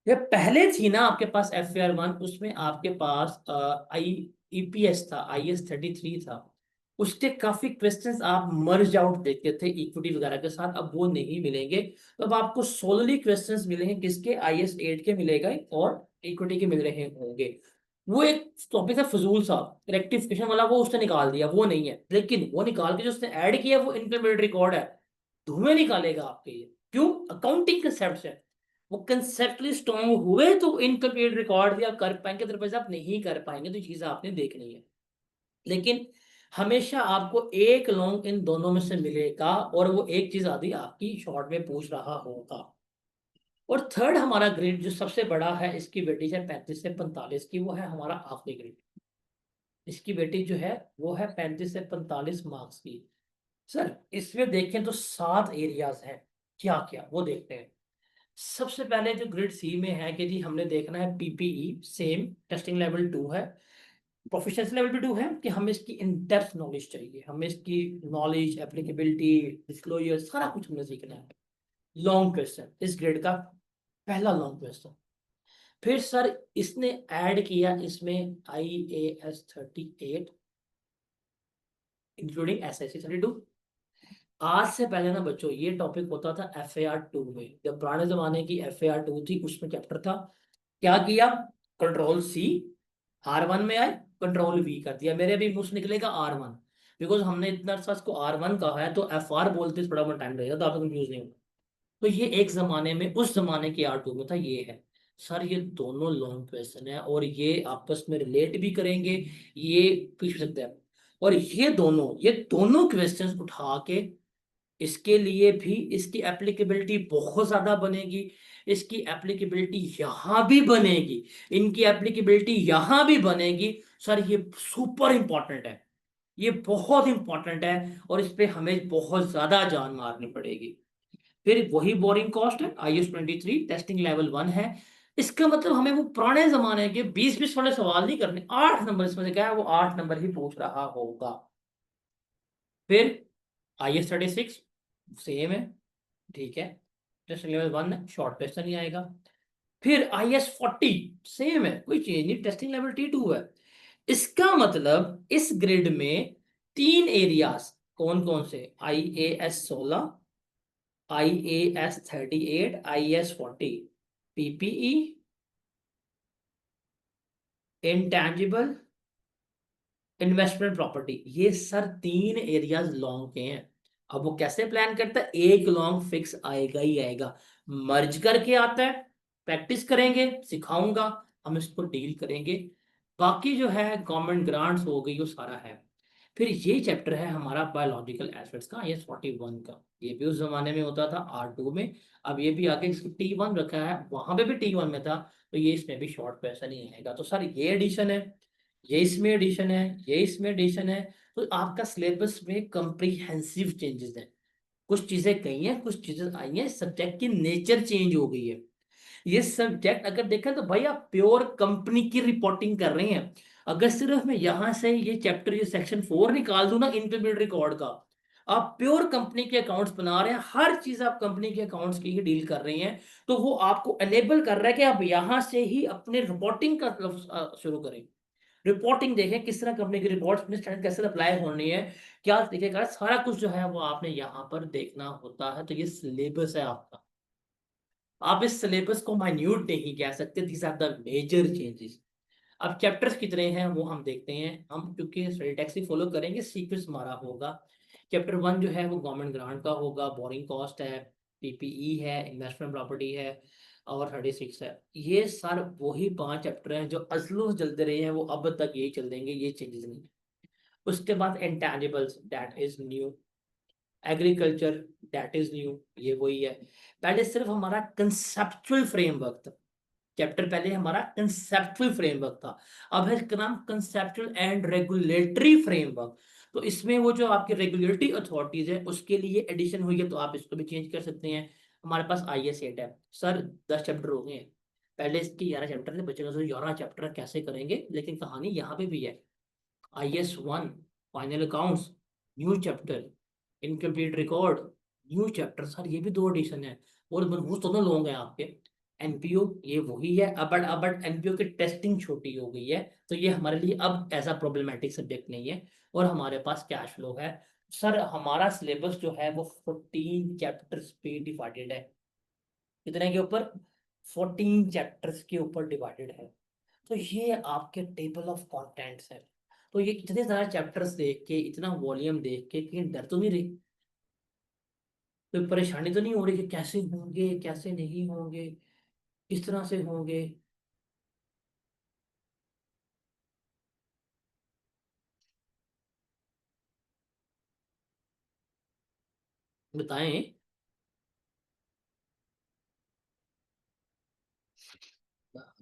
ये पहले थी ना आपके पास FAR 1, उसमें आपके पास EPS था, IS 33 था। उसके काफी क्वेश्चंस आप मर्ज आउट देखते थे इक्विटी वगैरह के साथ, अब वो नहीं मिलेंगे। तो अब आपको सोलली क्वेश्चंस मिलेंगे, किसके? IS 8 के मिलेगा और इक्विटी के मिल रहे होंगे। वो एक टॉपिक था फजूल सा, रेक्टिफिकेशन वाला, वो उसने निकाल दिया, वो नहीं है। लेकिन वो निकाल के जो उसने ऐड किया वो इनकम्प्लीट रिकॉर्ड है, धुएं निकालेगा आपके ये। क्यों? अकाउंटिंग कंसेप्ट है, वो कंसेप्टली स्ट्रॉन्ग हुए तो इनकम्प्लीट रिकॉर्ड भी आप कर पाएंगे, अदरवाइज आप नहीं कर पाएंगे। तो चीजें आपने देखनी है। लेकिन हमेशा आपको एक लॉन्ग इन दोनों में से मिलेगा, और वो एक चीज आदि आपकी शॉर्ट में पूछ रहा होगा। और थर्ड हमारा ग्रेड जो सबसे बड़ा है, इसकी वेटेज है 35 से 45 की, वो है हमारा आखिरी ग्रेड। इसकी वेटेज जो है वो है 35 से 45 मार्क्स की। सर इसमें देखें तो 7 एरियाज हैं, क्या क्या वो देखते हैं। सबसे पहले जो ग्रिड सी में है कि जी हमने देखना है PPE, सेम टेस्टिंग लेवल 2 है, प्रोफिशिएंसी लेवल भी 2 है, कि हमें इसकी इन डेप्थ नॉलेज चाहिए, हमें इसकी नॉलेज, एप्लीकेबिलिटी, डिस्क्लोजर, सारा कुछ हमें सीखना है। लॉन्ग क्वेश्चन इस ग्रेड का, पहला लॉन्ग क्वेश्चन। फिर सर इसने ऐड किया इसमें IAS 38 इंक्लूडिंग SIC 32। आज से पहले ना बच्चों ये टॉपिक होता था FAR 2 में, जब पुराने जमाने की FAR 2 थी उसमें चैप्टर था। क्या किया? Ctrl+C, R1 में आए, Ctrl+V कर दिया, मेरे भी मुंह से निकलेगा R1, बिकॉज हमने इतना अर्सा इसको R1 कहा है, तो FR बोलते थोड़ा बहुत टाइम लगेगा, तो आप कंफ्यूज नहीं होगा। तो ये एक जमाने में, उस जमाने के R2 में था, ये है। सर ये दोनों लॉन्ग क्वेश्चन है, और ये आपस में रिलेट भी करेंगे, ये पूछ सकते हैं। और ये दोनों क्वेश्चंस उठा के इसके लिए भी इसकी एप्लीकेबिलिटी बहुत ज्यादा बनेगी, इसकी एप्लीकेबिलिटी यहां भी बनेगी, इनकी एप्लीकेबिलिटी यहां भी बनेगी। सर ये सुपर इंपॉर्टेंट है, ये बहुत इंपॉर्टेंट है, और इस पे हमें बहुत ज्यादा जान मारनी पड़ेगी। फिर वही बोरिंग कॉस्ट है, IS 23 टेस्टिंग लेवल 1 है। इसका मतलब हमें वो पुराने जमाने के 20-20 वाले सवाल नहीं करने, 8 नंबर इसमें से क्या है, वो 8 नंबर ही पूछ रहा होगा। फिर IS 36 सेम है, ठीक है, टेस्टिंग लेवल 1 है, शॉर्ट क्वेश्चन ही आएगा। फिर IS 40 सेम है, कोई चेंज नहीं, टेस्टिंग लेवल T2 है। इसका मतलब इस ग्रिड में 3 एरियाज, कौन कौन से? IAS 16, IAS 38, IS 40, PPE, intangible, investment property, ये सर 3 एरियाज लॉन्ग के हैं। अब वो कैसे प्लान करता है? एक लॉन्ग फिक्स आएगा ही आएगा, मर्ज करके आता है, प्रैक्टिस करेंगे, सिखाऊंगा, हम इसको डील करेंगे। बाकी जो है गवर्नमेंट ग्रांट्स हो गई, वो सारा है। फिर ये चैप्टर है हमारा बायोलॉजिकल एसिड्स का, IS 41 का। ये भी उस जमाने में होता था R2 में, अब ये भी आगे इसको T1 रखा है, वहां पे भी T1 में था, तो ये इसमें भी शॉर्ट क्वेश्चन ही आएगा। तो सर ये एडिशन है, ये इसमें एडिशन है, ये इसमें एडिशन है। तो आपका सिलेबस में कंप्रीहेंसिव चेंजेस हैं, कुछ चीजें गई हैं, कुछ चीजें आई हैं, सब्जेक्ट की नेचर चेंज हो गई है। ये सब्जेक्ट अगर देखा तो भाई आप प्योर कंपनी की रिपोर्टिंग कर रहे हैं। अगर सिर्फ मैं यहां से ये चैप्टर, ये सेक्शन 4 निकाल दूं ना इंटरमीडिएट रिकॉर्ड का, आप प्योर कंपनी के अकाउंट्स बना रहे हैं, हर चीज आप कंपनी के अकाउंट्स की ही डील कर रही हैं, तो वो आपको एनेबल कर रहा है कि आप यहां से ही अपने रिपोर्टिंग का शुरू करें। रिपोर्टिंग देखें किस तरह कंपनी की रिपोर्ट्स में स्टैंडर्ड कैसे अप्लाई होनी है, क्या तरीके का, सारा कुछ जो है वो आपने यहाँ पर देखना होता है। तो ये सिलेबस है आपका। आप इस सिलेबस को माइन्यूट नहीं कह सकते, these are the major changes. अब चैप्टर्स कितने हैं वो हम देखते हैं। हम क्योंकि स्टडी टैक्स ही फॉलो करेंगे, सीक्वेंस हमारा होगा। चैप्टर 1 जो है वो गवर्नमेंट ग्रांट का होगा, बोरिंग कॉस्ट है, पीपीई है, इन्वेस्टमेंट प्रॉपर्टी है, और 36 है। ये सर वही 5 चैप्टर हैं जो अजलों से चलते रहे हैं, वो अब तक यही चल देंगे, ये चेंजेस नहीं। उसके बाद intangibles, that is new. Agriculture, that is new, ये वही है। पहले सिर्फ हमारा कंसेप्चुअल फ्रेमवर्क था। चैप्टर पहले हमारा कंसेप्चुअल फ्रेमवर्क था, अब है इसका नाम कंसेप्चुअल एंड रेगुलेटरी फ्रेमवर्क। तो इसमें वो जो आपके रेगुलेटरी अथॉरिटीज है उसके लिए एडिशन हुई है, तो आप इसको भी चेंज कर सकते हैं। हमारे पास IS 8 है सर, 10 चैप्टर हो गए हैं। पहले इसके 11 चैप्टर थे, बच्चे का 11 चैप्टर कैसे करेंगे, लेकिन कहानी यहाँ पे भी है। IS 1 final accounts, new chapter. Incomplete record, new chapter. Sir ये भी 2 एडिशन है, और वो दोनों लोग हैं आपके। NPO ये वही है, बट NPO की टेस्टिंग छोटी हो गई है, तो ये हमारे लिए अब ऐसा प्रॉब्लमेटिक सब्जेक्ट नहीं है। और हमारे पास कैश फ्लो है। सर हमारा सिलेबस जो है वो 14 चैप्टर्स पे डिवाइडेड है। कितने के ऊपर? 14 चैप्टर्स के ऊपर डिवाइडेड है। तो ये आपके टेबल ऑफ कंटेंट्स है। तो ये इतने सारे चैप्टर्स देख के, इतना वॉल्यूम देख के कहीं डर तो नहीं रही, कोई परेशानी तो नहीं हो रही कि कैसे होंगे कैसे नहीं होंगे, किस तरह से होंगे? बताएं।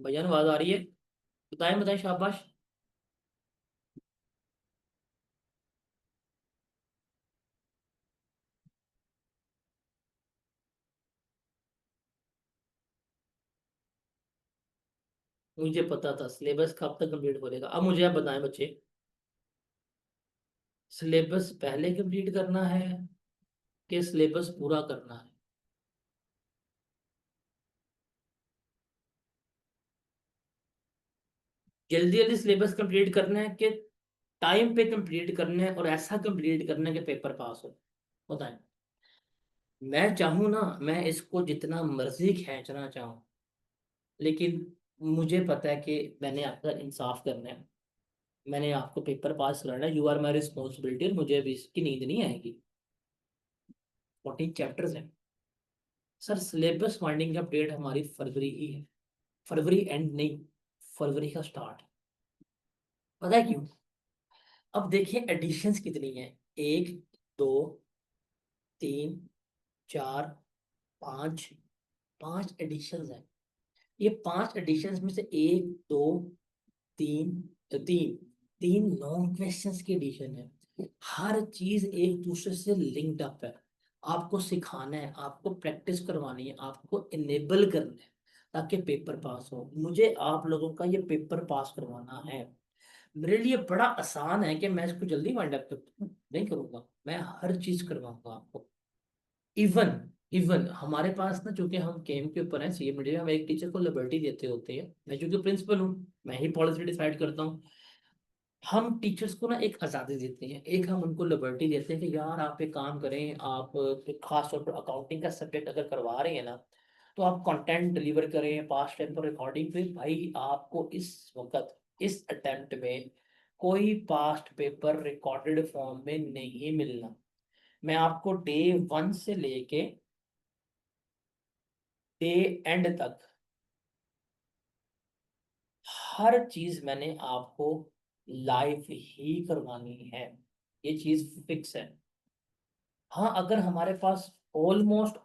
भैया आवाज आ रही है? बताएं बताएं, शाबाश। मुझे पता था सिलेबस कब तक कंप्लीट हो जाएगा। अब मुझे आप बताएं बच्चे, सिलेबस पहले कंप्लीट करना है कि सिलेबस पूरा करना है? जल्दी जल्दी सिलेबस कंप्लीट करना है कि टाइम पे कंप्लीट करना है, और ऐसा कंप्लीट करना है कि पेपर पास हो? बताएं। मैं चाहूँ ना, मैं इसको जितना मर्जी खींचना चाहूँ, लेकिन मुझे पता है कि मैंने आपका इंसाफ करना है, मैंने आपको पेपर पास कराना है। यू आर माई रिस्पॉन्सिबिलिटी, और मुझे अभी इसकी नींद नहीं आएगी। 14 चैप्टर्स हैं सर। सिलेबस फाइंडिंग का डेट हमारी फरवरी ही है। फरवरी एंड नहीं, फरवरी का स्टार्ट। पता है क्यों? अब देखिए एडिशंस कितनी है। 1, 2, 3, 4, 5, 5 एडिशंस हैं। ये 5 एडिशंस में से 1, 2, 3, तीन तीन लॉन्ग क्वेश्चंस की एडिशन है। हर चीज एक दूसरे से लिंक्ड अप है। आपको सिखाना है, आपको प्रैक्टिस करवानी है, आपको इनेबल करना है, ताकि पेपर पास हो। मुझे आप लोगों का ये पेपर पास करवाना है। मेरे लिए बड़ा आसान है कि मैं इसको जल्दी वाइंड अप नहीं करूंगा, मैं हर चीज करवाऊंगा आपको। इवन इवन हमारे पास ना, चूंकि हम गेम के ऊपर हैं, CA मीडिया, हम एक टीचर को लिबर्टी देते होते हैं। मैं चूंकि प्रिंसिपल हूँ, मैं ही पॉलिसी डिसाइड करता हूँ। हम टीचर्स को ना एक आज़ादी देते हैं, एक हम उनको लिबर्टी देते हैं कि यार आप एक काम करें, आप खास तौर पर अकाउंटिंग का सब्जेक्ट अगर करवा रहे हैं ना, तो आप कंटेंट डिलीवर करें पास्ट टाइम पर रिकॉर्डिंग पे। भाई आपको इस वक्त, इस अटेम्प्ट में कोई पास्ट पेपर रिकॉर्डेड फॉर्म में नहीं मिलना। मैं आपको डे 1 से लेके डे एंड तक हर चीज मैंने आपको लाइव ही करवानी है। ये चीज फिक्स है। हाँ, अगर हमारे पास ऑलमोस्ट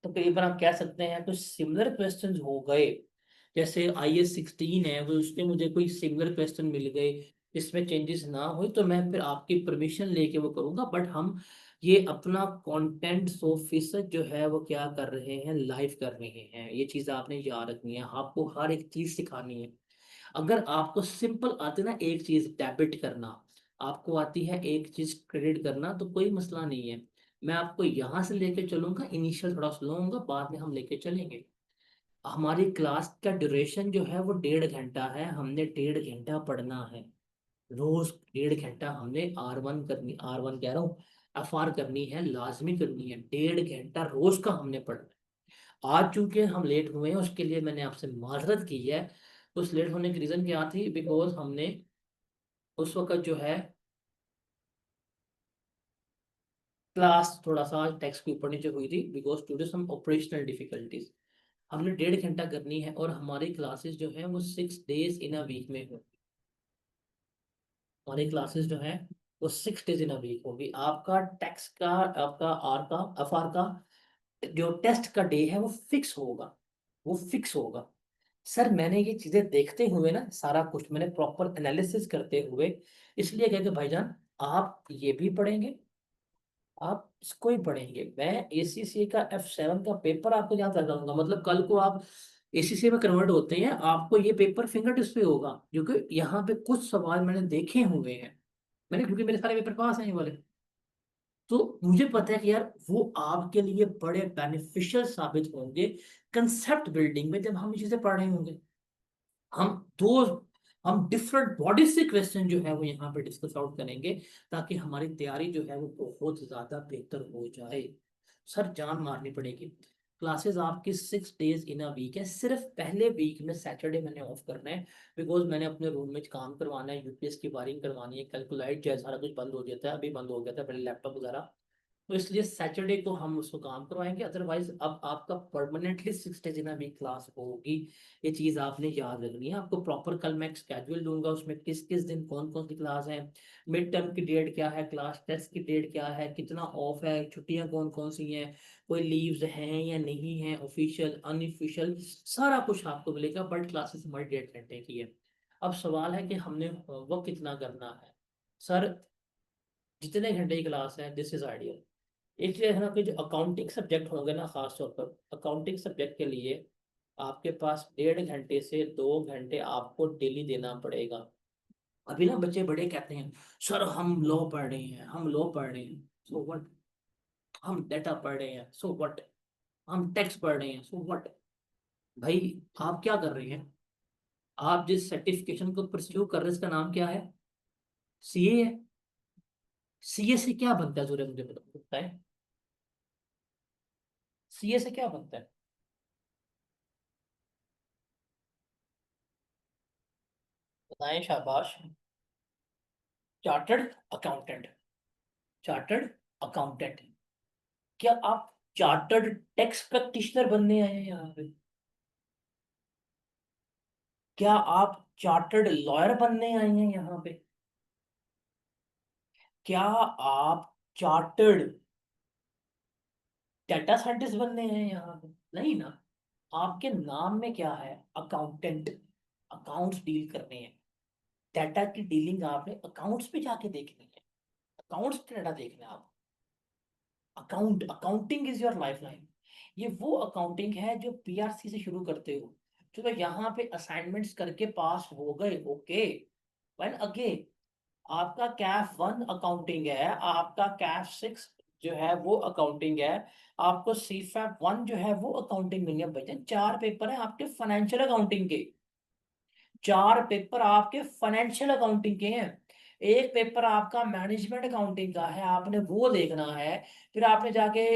तकरीबन आप कह सकते हैं कुछ सिमिलर क्वेश्चंस हो गए, जैसे IS 16 है, वो उसमें मुझे कोई सिमिलर क्वेश्चन मिल गए, इसमें चेंजेस ना हो, तो मैं फिर आपकी परमिशन लेके वो करूँगा। बट हम ये अपना कंटेंट 100% जो है वो क्या कर रहे हैं, लाइव कर रहे हैं। ये चीज़ आपने याद रखनी है, आपको हर एक चीज़ सिखानी है। अगर आपको सिंपल आते ना एक चीज़ डेबिट करना, आपको आती है एक चीज क्रेडिट करना, तो कोई मसला नहीं है। मैं आपको यहाँ से लेके चलूंगा, इनिशियल थोड़ा स्लो होगा, बाद में हम लेके चलेंगे। हमारी क्लास का ड्यूरेशन जो है वो 1.5 घंटा है, हमने 1.5 घंटा पढ़ना है। रोज 1.5 घंटा हमने आर वन कह रहा हूँ, एफ करनी है, लाजमी करनी है। 1.5 घंटा रोज का हमने पढ़ना है। आज चूंकि हम लेट हुए हैं, उसके लिए मैंने आपसे माजरत की है। उस लेट होने की रीज़न क्या थी? बिकॉज हमने उस वक्त जो है क्लास थोड़ा सा टेक्स्ट के ऊपर नीचे हुई थी, because to do some operational difficulties. हमने 1.5 घंटा करनी है, और हमारी क्लासेस जो है वो 6 डेज इन अ वीक में हो। हमारी क्लासेस जो है वो 6 डेज इन अ वीक होगी। आपका टेक्स्ट का, आपका आर का, एफ का जो टेस्ट का डे है वो फिक्स होगा, वो फिक्स होगा। सर मैंने ये चीजें देखते हुए ना, सारा कुछ मैंने प्रॉपर एनालिसिस करते हुए इसलिए कह के भाईजान, आप ये भी पढ़ेंगे, आप इसको ही पढ़ेंगे। मैं एसीसी का F7 का पेपर आपको याद रखाऊंगा, मतलब कल को आप एसीसी में कन्वर्ट होते हैं, आपको ये पेपर फिंगर टिप्स पे होगा, क्योंकि यहाँ पे कुछ सवाल मैंने देखे हुए हैं। मैंने, क्योंकि मेरे सारे पेपर पास हैं ये वाले, तो मुझे पता है कि यार वो आपके लिए बड़े बेनिफिशियल साबित होंगे कंसेप्ट बिल्डिंग में, जब हम ये चीजें पढ़ रहे होंगे। हम दो हम डिफरेंट बॉडी से क्वेश्चन जो है वो यहाँ पे डिस्कस आउट करेंगे, ताकि हमारी तैयारी जो है वो बहुत ज्यादा बेहतर हो जाए। सर जान मारनी पड़ेगी। क्लासेस आपकी 6 डेज इन अ वीक है, सिर्फ पहले वीक में सैटरडे मैंने ऑफ करना है, बिकॉज मैंने अपने रूम में काम करवाना है, यूपीएस की वायरिंग करवानी है, कैलकुलेट जो है सारा कुछ बंद हो जाता है, अभी बंद हो गया था पहले लैपटॉप वगैरह। तो इसलिए सैटरडे को हम उसको काम करवाएंगे, अदरवाइज अब आपका permanently 6 days in a week class होगी। ये चीज आपने याद रखनी है। आपको प्रॉपर कल मैं एक स्केड्यूल दूंगा, उसमें किस किस दिन कौन कौन सी क्लास है, मिड टर्म की डेट क्या है, क्लास टेस्ट की डेट क्या है, कितना ऑफ है, छुट्टियां कौन कौन सी हैं, कोई लीव्स हैं या नहीं है, ऑफिशियल अनऑफिशियल, सारा कुछ आपको मिलेगा। बट क्लासेस हमारी 1.5 घंटे की है। अब सवाल है कि हमने वर्क कितना करना है। सर जितने घंटे की क्लास है दिस इज आइडियल। इसलिए है ना कि जो अकाउंटिंग सब्जेक्ट होंगे ना, खास तौर पर अकाउंटिंग सब्जेक्ट के लिए आपके पास 1.5 घंटे से 2 घंटे आपको डेली देना पड़ेगा। अभी ना बच्चे बड़े कहते हैं, सर हम लॉ पढ़ रहे हैं, हम लॉ पढ़ रहे हैं, सो व्हाट, हम डेटा पढ़ रहे हैं, सो व्हाट, हम टैक्स पढ़ रहे हैं, सो व्हाट। भाई आप क्या कर रहे हैं? आप जिस सर्टिफिकेशन को परस्यू कर रहे हैं इसका नाम क्या है? सीए है। सीए से क्या बनता है सूर्य, मुझे बताएं। सीए से क्या बनता है? बताएं, शाबाश। Chartered accountant. Chartered accountant. क्या आप चार्टर्ड टैक्स प्रैक्टिशनर बनने आए हैं यहाँ पे? क्या आप चार्टर्ड लॉयर बनने आए हैं यहाँ पे? क्या आप चार्टर्ड डाटा साइंटिस्ट बनने हैं यहाँ पे? नहीं ना। आपके नाम में क्या है? अकाउंटेंट। अकाउंट्स डील करने हैं। डाटा की डीलिंग आपने अकाउंट्स पे जाके देखनी है। अकाउंट्स पे डाटा देखना है आप। Accounting is your life line. ये वो अकाउंटिंग है जो पीआरसी से शुरू करते हो। चलो यहाँ पे असाइनमेंट्स करके पास हो गए, ओके, वेल अगेन आपका कैफ 1 अकाउंटिंग है, आपका कैफ 6 जो है वो अकाउंटिंग है, आपको CFAP 1 जो है वो अकाउंटिंग में है। बच्चे 4 पेपर है आपके फाइनेंशियल अकाउंटिंग के। 4 पेपर आपके फाइनेंशियल अकाउंटिंग के हैं। एक पेपर आपका मैनेजमेंट अकाउंटिंग का है, आपने वो देखना है। फिर आपने जाके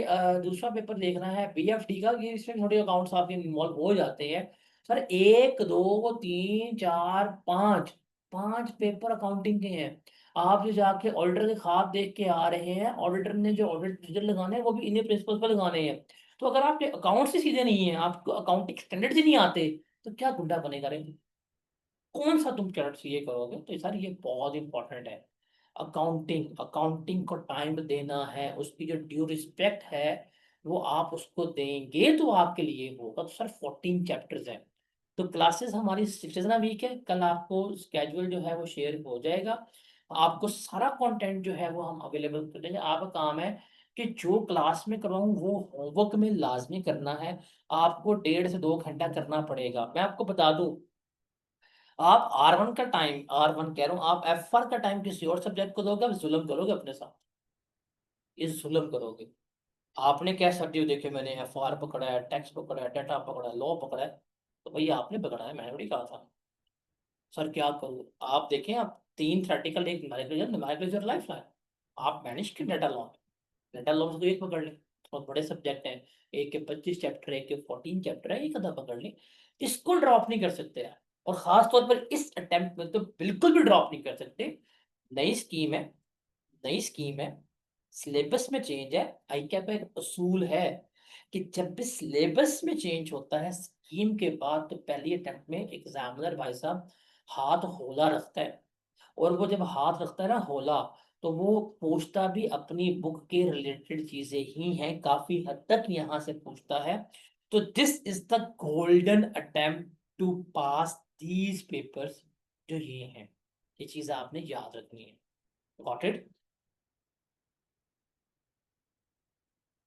दूसरा पेपर देखना है BFD का, ये इसमें थोड़े अकाउंट्स आपके इन्वॉल्व हो जाते हैं। सर 1 2 3 4 5, 5 पेपर अकाउंटिंग के हैं। आप जो जाके ऑडिटर के खात देख के आ रहे हैं, ऑडिटर ने जो ऑडिट रिजल्ट लगाने हैं वो भी इन्हीं प्रिंसिपल्स पर लगाने हैं। तो अगर आपके अकाउंट्स ही सीधे नहीं है, आपको अकाउंटिंग स्टैंडर्ड्स ही नहीं आते, तो क्या गुंडा बनेगा रे? कौन सा तुम कैरेट सीए करोगे? तो सर ये बहुत इंपॉर्टेंट है। अकाउंटिंग, अकाउंटिंग को टाइम देना है, उसकी जो ड्यू रिस्पेक्ट है वो आप उसको देंगे तो आपके लिए होगा। तो सर 14 चैप्टर्स हैं। तो क्लासेस हमारी 6 वीक है। कल आपको स्केड्यूल जो है वो शेयर हो जाएगा। आपको सारा कंटेंट जो है वो हम अवेलेबल कर देंगे। आपका काम है कि जो क्लास में करवाऊँ वो होमवर्क में लाजमी करना है। आपको 1.5 से 2 घंटा करना पड़ेगा। मैं आपको बता दूं, आप R1 का टाइम, R1 कह रहा हूँ, आप F1 का टाइम किसी और सब्जेक्ट को दोगे, आप जुल्म करोगे अपने साथ, ये जुल्म करोगे। आपने क्या सब्जेक्ट देखे, मैंने FR पकड़ा है, टैक्स पकड़ा है, डाटा पकड़ा है, लॉ पकड़ा है, तो भैया आपने पकड़ा है, मैंने थोड़ी कहा था। सर क्या करूँ, आप देखें, आप तीन थ्रेटिकल, एक न्यूमेरिकल लाइफ लाइन, आप मैनेज के डाटा लॉ, डाटा लॉ तो एक पकड़ लें, बहुत बड़े सब्जेक्ट हैं, एक के 25 चैप्टर है, एक के 14 चैप्टर है, एक आधा पकड़ लें, इसको ड्रॉप नहीं कर सकते यार। और खास तौर पर इस अटेम्प्ट में तो बिल्कुल भी ड्रॉप नहीं कर सकते। नई स्कीम है, नई स्कीम है, सिलेबस में चेंज है। आई क्या का एक असूल है कि जब भी सिलेबस में चेंज होता है स्कीम के बाद, तो पहली अटेम्प्ट में एग्जामिनर भाई साहब हाथ होला रखता है। और वो जब हाथ रखता है ना होला, तो वो पूछता भी अपनी बुक के रिलेटेड चीजें ही हैं, काफी हद तक यहाँ से पूछता है। तो this is the golden attempt to pass these papers, जो ये हैं, ये चीज आपने याद रखनी है। Got it.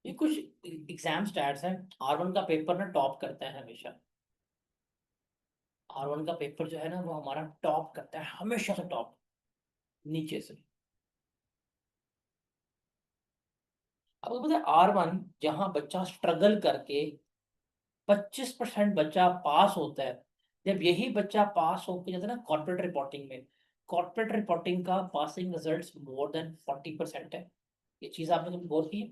ये कुछ एग्जाम स्टैट्स हैं। R1 का पेपर ना टॉप करता है हमेशा। R1 का पेपर जो है ना, वो हमारा टॉप करता है हमेशा से, टॉप नीचे से। अब पता है R1 जहाँ बच्चा स्ट्रगल करके 25% बच्चा पास होता है, जब यही बच्चा पास होकर जाता है ना कॉर्पोरेट रिपोर्टिंग में, कॉर्पोरेट रिपोर्टिंग का पासिंग रिजल्ट्स मोर देन 40% है। ये चीज आपने कभी गौर की है?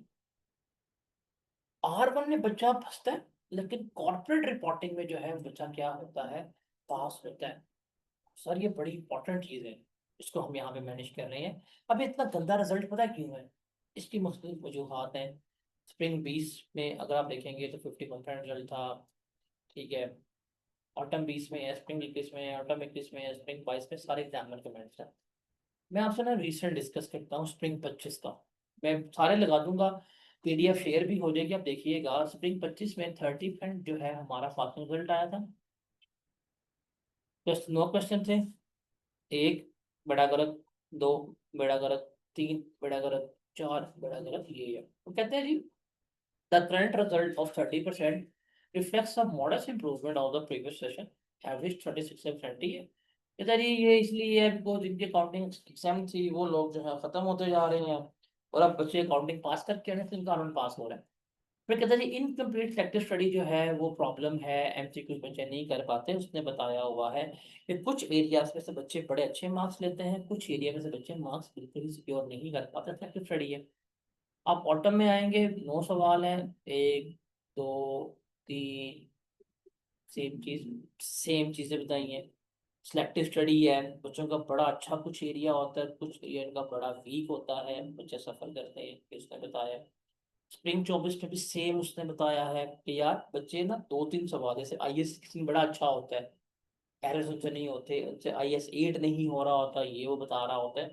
R1 में बच्चा फंसता है, लेकिन कॉर्पोरेट रिपोर्टिंग में जो है बच्चा क्या होता है, पास होता है। सर ये बड़ी इंपॉर्टेंट चीज है, इसको हम यहाँ पे मैनेज कर रहे हैं। अब इतना गंदा रिजल्ट पता है क्यों है? इसकी मुख्तलिफ वजूहात हैं। स्प्रिंग 20 में अगर आप देखेंगे तो 51% रिजल्ट था, ठीक है। ऑटम 20 में है, स्प्रिंग 21 में है, ऑटम 21 में है, स्प्रिंग 22 में, सारे एग्जामिनर के मेरिट्स हैं। मैं आपसे ना रिसेंट डिस्कस करता हूँ स्प्रिंग 25 का, मैं सारे लगा दूंगा, PDF शेयर भी हो जाएगी, आप देखिएगा। स्प्रिंग 25 में 30% जो है हमारा पासिंग रिजल्ट आया था। बस 9 क्वेश्चन थे, एक बड़ा गलत, दो बड़ा गलत, तीन बड़ा गलत, चार बड़ा गलत, ये है। तो कहते हैं जी, the current result of 30% reflects a modest improvement of the previous session, average 36 से 70 है। कहता है जी ये इसलिए है बिकॉज जिनकी अकाउंटिंग एग्जाम थी वो लोग जो है खत्म होते जा रहे हैं, और अब बच्चे अकाउंटिंग पास करके आने से इनका पास हो रहा है। फिर कहता है जी इनकम्प्लीट सेलेक्टिव स्टडी जो है वो प्रॉब्लम है, MCQ बच्चे नहीं कर पाते। उसने बताया हुआ है कि कुछ एरियाज में से बच्चे बड़े अच्छे मार्क्स लेते हैं, कुछ एरिया में से बच्चे मार्क्स बिल्कुल ही सिक्योर नहीं कर पाते, सेलेक्टिव स्टडी है। आप ऑटम में आएंगे, 9 सवाल हैं, एक, दो, तीन, सेम चीज, सेम चीजें बताई हैं। सिलेक्टिव स्टडी है, बच्चों का बड़ा अच्छा कुछ एरिया होता है, कुछ एरिया इनका बड़ा वीक होता है, बच्चे सफर करते हैं, ये उसने बताया। स्प्रिंग 24 में भी सेम उसने बताया है कि यार बच्चे ना 2-3 सवाल, जैसे IS 16 बड़ा अच्छा होता है, एरर्स उनसे नहीं होते, उनसे IS 8 नहीं हो रहा होता, ये वो बता रहा होता है।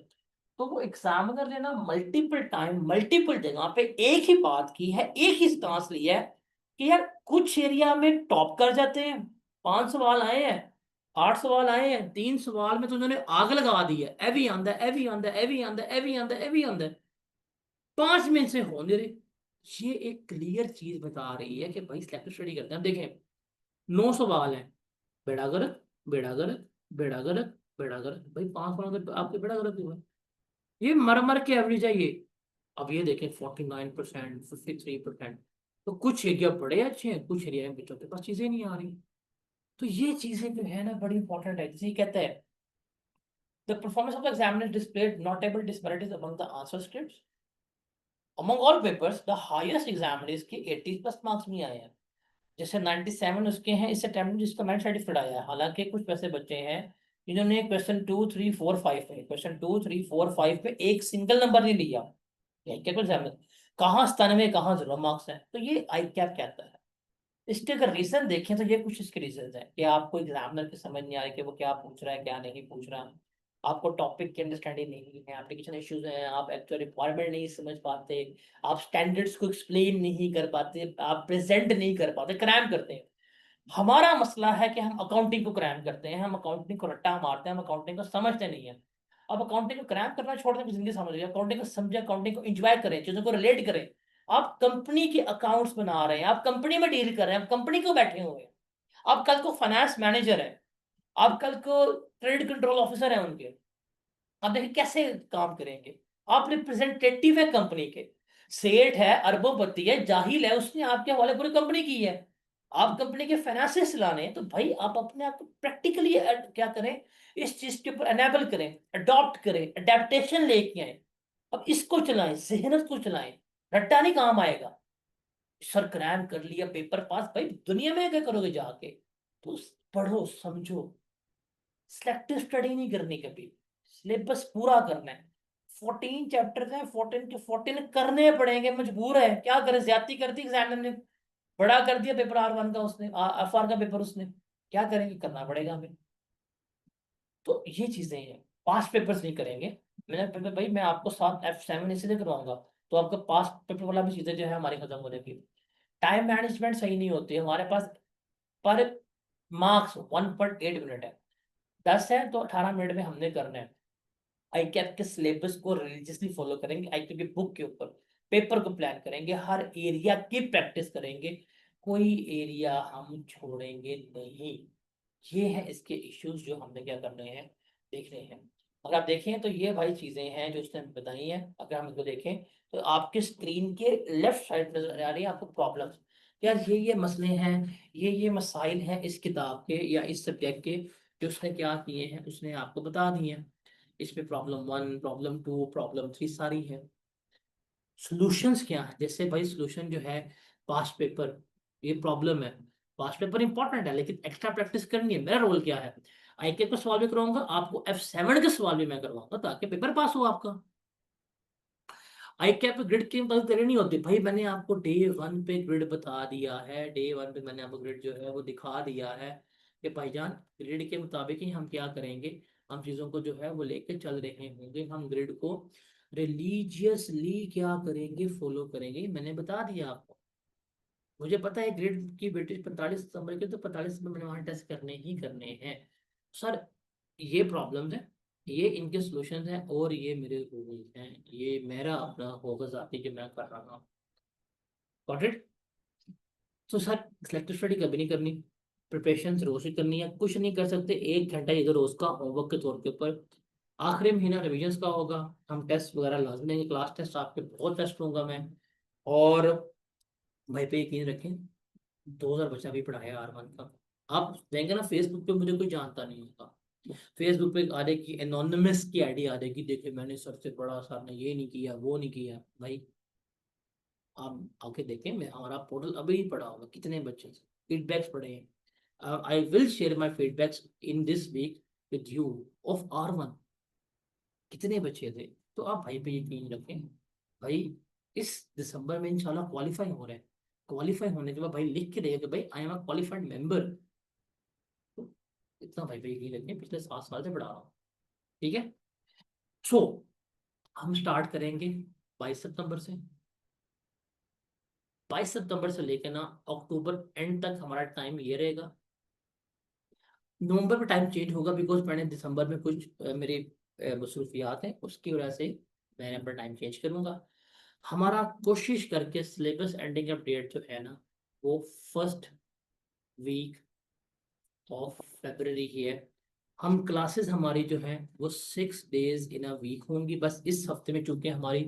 तो वो एग्जामिनर ने ना मल्टीपल टाइम मल्टीपल जगह पे एक ही बात की है, एक ही स्टांस लिया है कि यार कुछ एरिया में टॉप कर जाते हैं, 5 सवाल आए हैं, 8 सवाल आए हैं, 3 सवाल में तो उन्होंने आग लगा दी है, एवी आंदा एवी आंदा एवी आंदा एवी आंदा एवी आंदा, 5 में से हो नहीं रहे। ये एक क्लियर चीज बता रही है कि भाई सिलेक्टिव स्टडी करते हैं। अब देखें, 9 सवाल हैं, बेड़ा गलत, बेड़ा गलत, बेड़ा गलत, बेड़ा गलत, भाई 5 सवाल तो आपके बेड़ा गलत हुआ, ये मर मर के एवरेज है ये। अब ये देखें 49%, 53%, तो कुछ एरिया बड़े अच्छे हैं, कुछ एरिया में बच्चों के पास चीजें नहीं आ रही। तो ये चीजें जो है ना बड़ी इंपॉर्टेंट है। जैसे ये कहता है the performance of the examiner displayed notable disparities among the answer scripts among all papers, the highest examiners के 80 प्लस मार्क्स नहीं आए हैं। जैसे 97 उसके हैं इस अटेम्प्ट में, जिसका मैंने सर्टिफिकेट आया है। हालांकि कुछ वैसे बच्चे हैं जिन्होंने क्वेश्चन 2, 3, 4, 5 पे, क्वेश्चन 2, 3, 4, 5 पे एक सिंगल नंबर नहीं लिया। यही क्या एग्जामिनर कहाँ 97, कहाँ 0 मार्क्स है, तो ये आई क्या कहता है? इसके अगर रीजन देखें तो ये कुछ इसके रीजन है कि आपको एग्जामिनर की समझ नहीं आ रही कि वो क्या पूछ रहा है क्या नहीं पूछ रहा, आपको टॉपिक की अंडरस्टैंडिंग नहीं है, एप्लीकेशन इश्यूज हैं, आप एक्चुअल रिक्वायरमेंट नहीं समझ पाते, आप स्टैंडर्ड्स को एक्सप्लेन नहीं कर पाते, आप प्रेजेंट नहीं कर पाते, क्रैम करते हैं। हमारा मसला है कि हम अकाउंटिंग को क्रैम करते हैं, हम अकाउंटिंग को रट्टा मारते हैं, हम अकाउंटिंग को समझते नहीं है। अब अकाउंटिंग को क्रैम करना छोड़ दें, जिंदगी समझिए, अकाउंटिंग को समझे, अकाउंटिंग को एंजॉय करें, चीजों को रिलेट करें। आप कंपनी के अकाउंट्स बना रहे हैं, आप कंपनी में डील कर रहे हैं, आप कंपनी को बैठे हुए हैं, आप कल को फाइनेंस मैनेजर है, आप कल को क्रेडिट कंट्रोल ऑफिसर है उनके, आप देखिए कैसे काम करेंगे। आप रिप्रेजेंटेटिव है कंपनी के, सेठ है, अरबोपति है, जाहिल है, उसने आपके हवाले पूरी कंपनी की है। आप कंपनी के फाइनेंसेस चलाने हैं, तो भाई आप अपने आप को प्रैक्टिकली क्या करें, इस चीज के ऊपर एनेबल करें, अडॉप्ट करें, अडेप्टेशन लेके आए। अब इसको चलाएं, सेहनत को चलाएं, रट्टा नहीं काम आएगा। सर क्रैम कर लिया, पेपर पास, भाई दुनिया में क्या करोगे जाके। तो पढ़ो, समझो, सिलेक्टिव स्टडी नहीं करनी कभी, सिलेबस पूरा करना है। 14 चैप्टर्स हैं, 14 के 14 करने पड़ेंगे, मजबूर है, क्या करें, ज्यादती कर दी एग्जामिनर ने, बड़ा कर दिया पेपर R1 का उसने, FR का पेपर उसने, क्या करेंगे, करना पड़ेगा हमें। तो ये चीजें हैं, पास पेपर्स नहीं करेंगे। मैंने पेपर भाई, मैं आपको 7 F7 इसलिए करवाऊंगा, तो आपका पास पेपर वाला भी चीजें जो है हमारी खत्म हो जाएगी। टाइम मैनेजमेंट सही नहीं होती है हमारे पास, पर मार्क्स 1.8 मिनट है, 10 है तो 18 मिनट में हमने करना है। आईकैप के सिलेबस को रिलीजियसली फॉलो करेंगे, आईकैप की बुक के ऊपर पेपर को प्लान करेंगे, हर एरिया की प्रैक्टिस करेंगे, कोई एरिया हम छोड़ेंगे नहीं। ये है इसके इश्यूज जो हमने क्या करने हैं, देखने हैं। अगर आप देखें तो ये भाई चीजें हैं जो उसने बताई हैं, अगर हम इसको देखें तो आपके स्क्रीन के लेफ्ट साइड नजर आ रही है आपको प्रॉब्लम्स। यार ये मसले हैं, ये मसाइल हैं इस किताब के या इस सब्जेक्ट के, जो उसने क्या किए हैं उसने आपको बता दिए हैं। इसमें प्रॉब्लम 1, प्रॉब्लम 2, प्रॉब्लम 3 सारी है। सॉल्यूशंस क्या है, जैसे भाई सॉल्यूशन जो है, पास्ट पेपर, ये प्रॉब्लम है, पास्ट पेपर इंपॉर्टेंट है लेकिन एक्स्ट्रा प्रैक्टिस करनी है। मेरा रोल क्या है, आईके का सवाल भी करवाऊंगा आपको, F7 के सवाल भी मैं करवाऊंगा ताकि पेपर पास हो आपका। आई कैप ग्रिड की बात करनी नहीं होती भाई, मैंने आपको डे 1 पे ग्रिड बता दिया है, डे 1 पे मैंने आपको ग्रिड जो है वो दिखा दिया है कि भाईजान ग्रिड के मुताबिक ही हम क्या करेंगे, हम चीज़ों को जो है वो लेके चल रहे होंगे, हम ग्रिड को रिलीजियसली क्या करेंगे, फॉलो करेंगे, मैंने बता दिया आपको। मुझे पता है ग्रिड की ब्रिटिश 45 सितंबर के, तो 45 में मैंने वहाँ टेस्ट करने ही करने हैं सर। ये प्रॉब्लम्स हैं, ये इनके सॉल्यूशंस हैं, और ये मेरे रूल्स हैं, ये मेरा अपना होगा जाती जो मैं कर रहा हूँ। Got it. तो सर सिलेक्टिव स्टडी कभी नहीं करनी, प्रिपरेशन रोज ही करनी है, कुछ नहीं कर सकते, 1 घंटा इधर रोज का होमवर्क के तौर के ऊपर। आखिरी महीना रिविजन्स का होगा, हम टेस्ट वगैरह लाजमी लेंगे, क्लास टेस्ट आपके बहुत टेस्ट लूंगा मैं। और भाई पे यकीन रखें, 2000 बच्चा भी पढ़ाया R1 का। आप देंगे ना फेसबुक पे, मुझे कोई जानता नहीं होगा, फेसबुक पे आ देगी एनोनिमस की आईडी आ देगी, देखिए मैंने सबसे बड़ा, सर ने ये नहीं किया वो नहीं किया भाई। आप आके देखें, मैं हमारा पोर्टल अभी ही पढ़ा होगा, कितने बच्चे फीडबैक्स पढ़े हैं। I will share my feedbacks in this week with you of R1, कितने बच्चे थे। तो आप भाई पे यकीन रखें भाई, इस दिसंबर में इंशाल्लाह क्वालिफाई हो रहे हैं, क्वालिफाई होने के बाद भाई लिख के देगा कि भाई I am a qualified member. तो इतना भाई पे यकीन रखें, पिछले 7 साल से पढ़ा रहा हूँ। ठीक है। सो हम स्टार्ट करेंगे 22 सितंबर से, 22 सितंबर से लेकर ना अक्टूबर एंड तक हमारा टाइम ये रहेगा। नवंबर में टाइम चेंज होगा बिकॉज मैंने दिसंबर में कुछ मेरी मसरूफियात हैं, उसकी वजह से मैंने अपना टाइम चेंज करूंगा। हमारा कोशिश करके सिलेबस एंडिंग ऑफ डेट जो है ना, वो फर्स्ट वीक ऑफ फरवरी ही है। हम क्लासेस हमारी जो है वो 6 डेज इन अ वीक होंगी, बस इस हफ्ते में चूंकि हमारी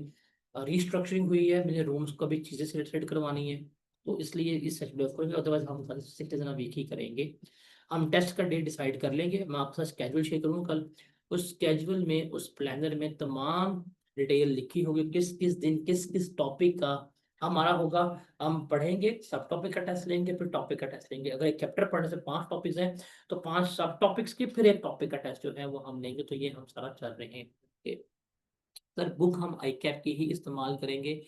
रिस्ट्रक्चरिंग हुई है, मुझे रूम्स को भी चीज़ें सेट करवानी है, तो इसलिए इस शेड्यूल करेंगे, अदरवाइज हम 6 डेज इन अ वीक ही करेंगे। हम टेस्ट का डेट डिसाइड कर लेंगे, मैं आपके साथ स्केड्यूल शेयर करूँगा कल। उस स्केड्यूल में, उस प्लानर में तमाम डिटेल लिखी होगी, किस किस दिन किस किस टॉपिक का हमारा होगा। हम पढ़ेंगे, सब टॉपिक का टेस्ट लेंगे, फिर टॉपिक का टेस्ट लेंगे, अगर एक चैप्टर पढ़ने से 5 टॉपिक्स हैं तो 5 सब टॉपिक्स की फिर एक टॉपिक का टेस्ट जो है वो हम लेंगे, तो ये हम सारा चल रहे हैं। सर बुक हम आई कैप की ही इस्तेमाल करेंगे।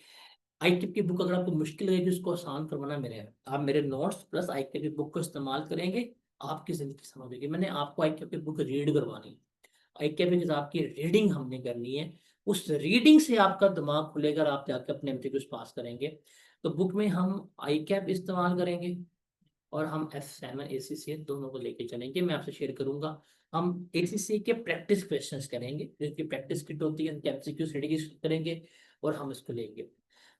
आई कैप की बुक अगर आपको मुश्किल लगेगी उसको आसान करवाना मेरे है, आप मेरे नोट्स प्लस आई कैप की बुक को इस्तेमाल करेंगे, आपकी जिंदगी समझेगी। मैंने आपको आई कैप की बुक रीड करवानी है, आई कैप की किताब की रीडिंग हमने करनी है, उस रीडिंग से आपका दिमाग खुलेगा और आप जाकर अपने एमसीक्यूज पास करेंगे। तो बुक में हम आई कैप इस्तेमाल करेंगे, और हम F7 ACC दोनों को लेके चलेंगे, मैं आपसे शेयर करूंगा। हम ACC के प्रैक्टिस क्वेश्चंस करेंगे, जिसकी प्रैक्टिस किट होती है, उनके एमसीक्यूज रेडी करेंगे, और हम इसको लेंगे।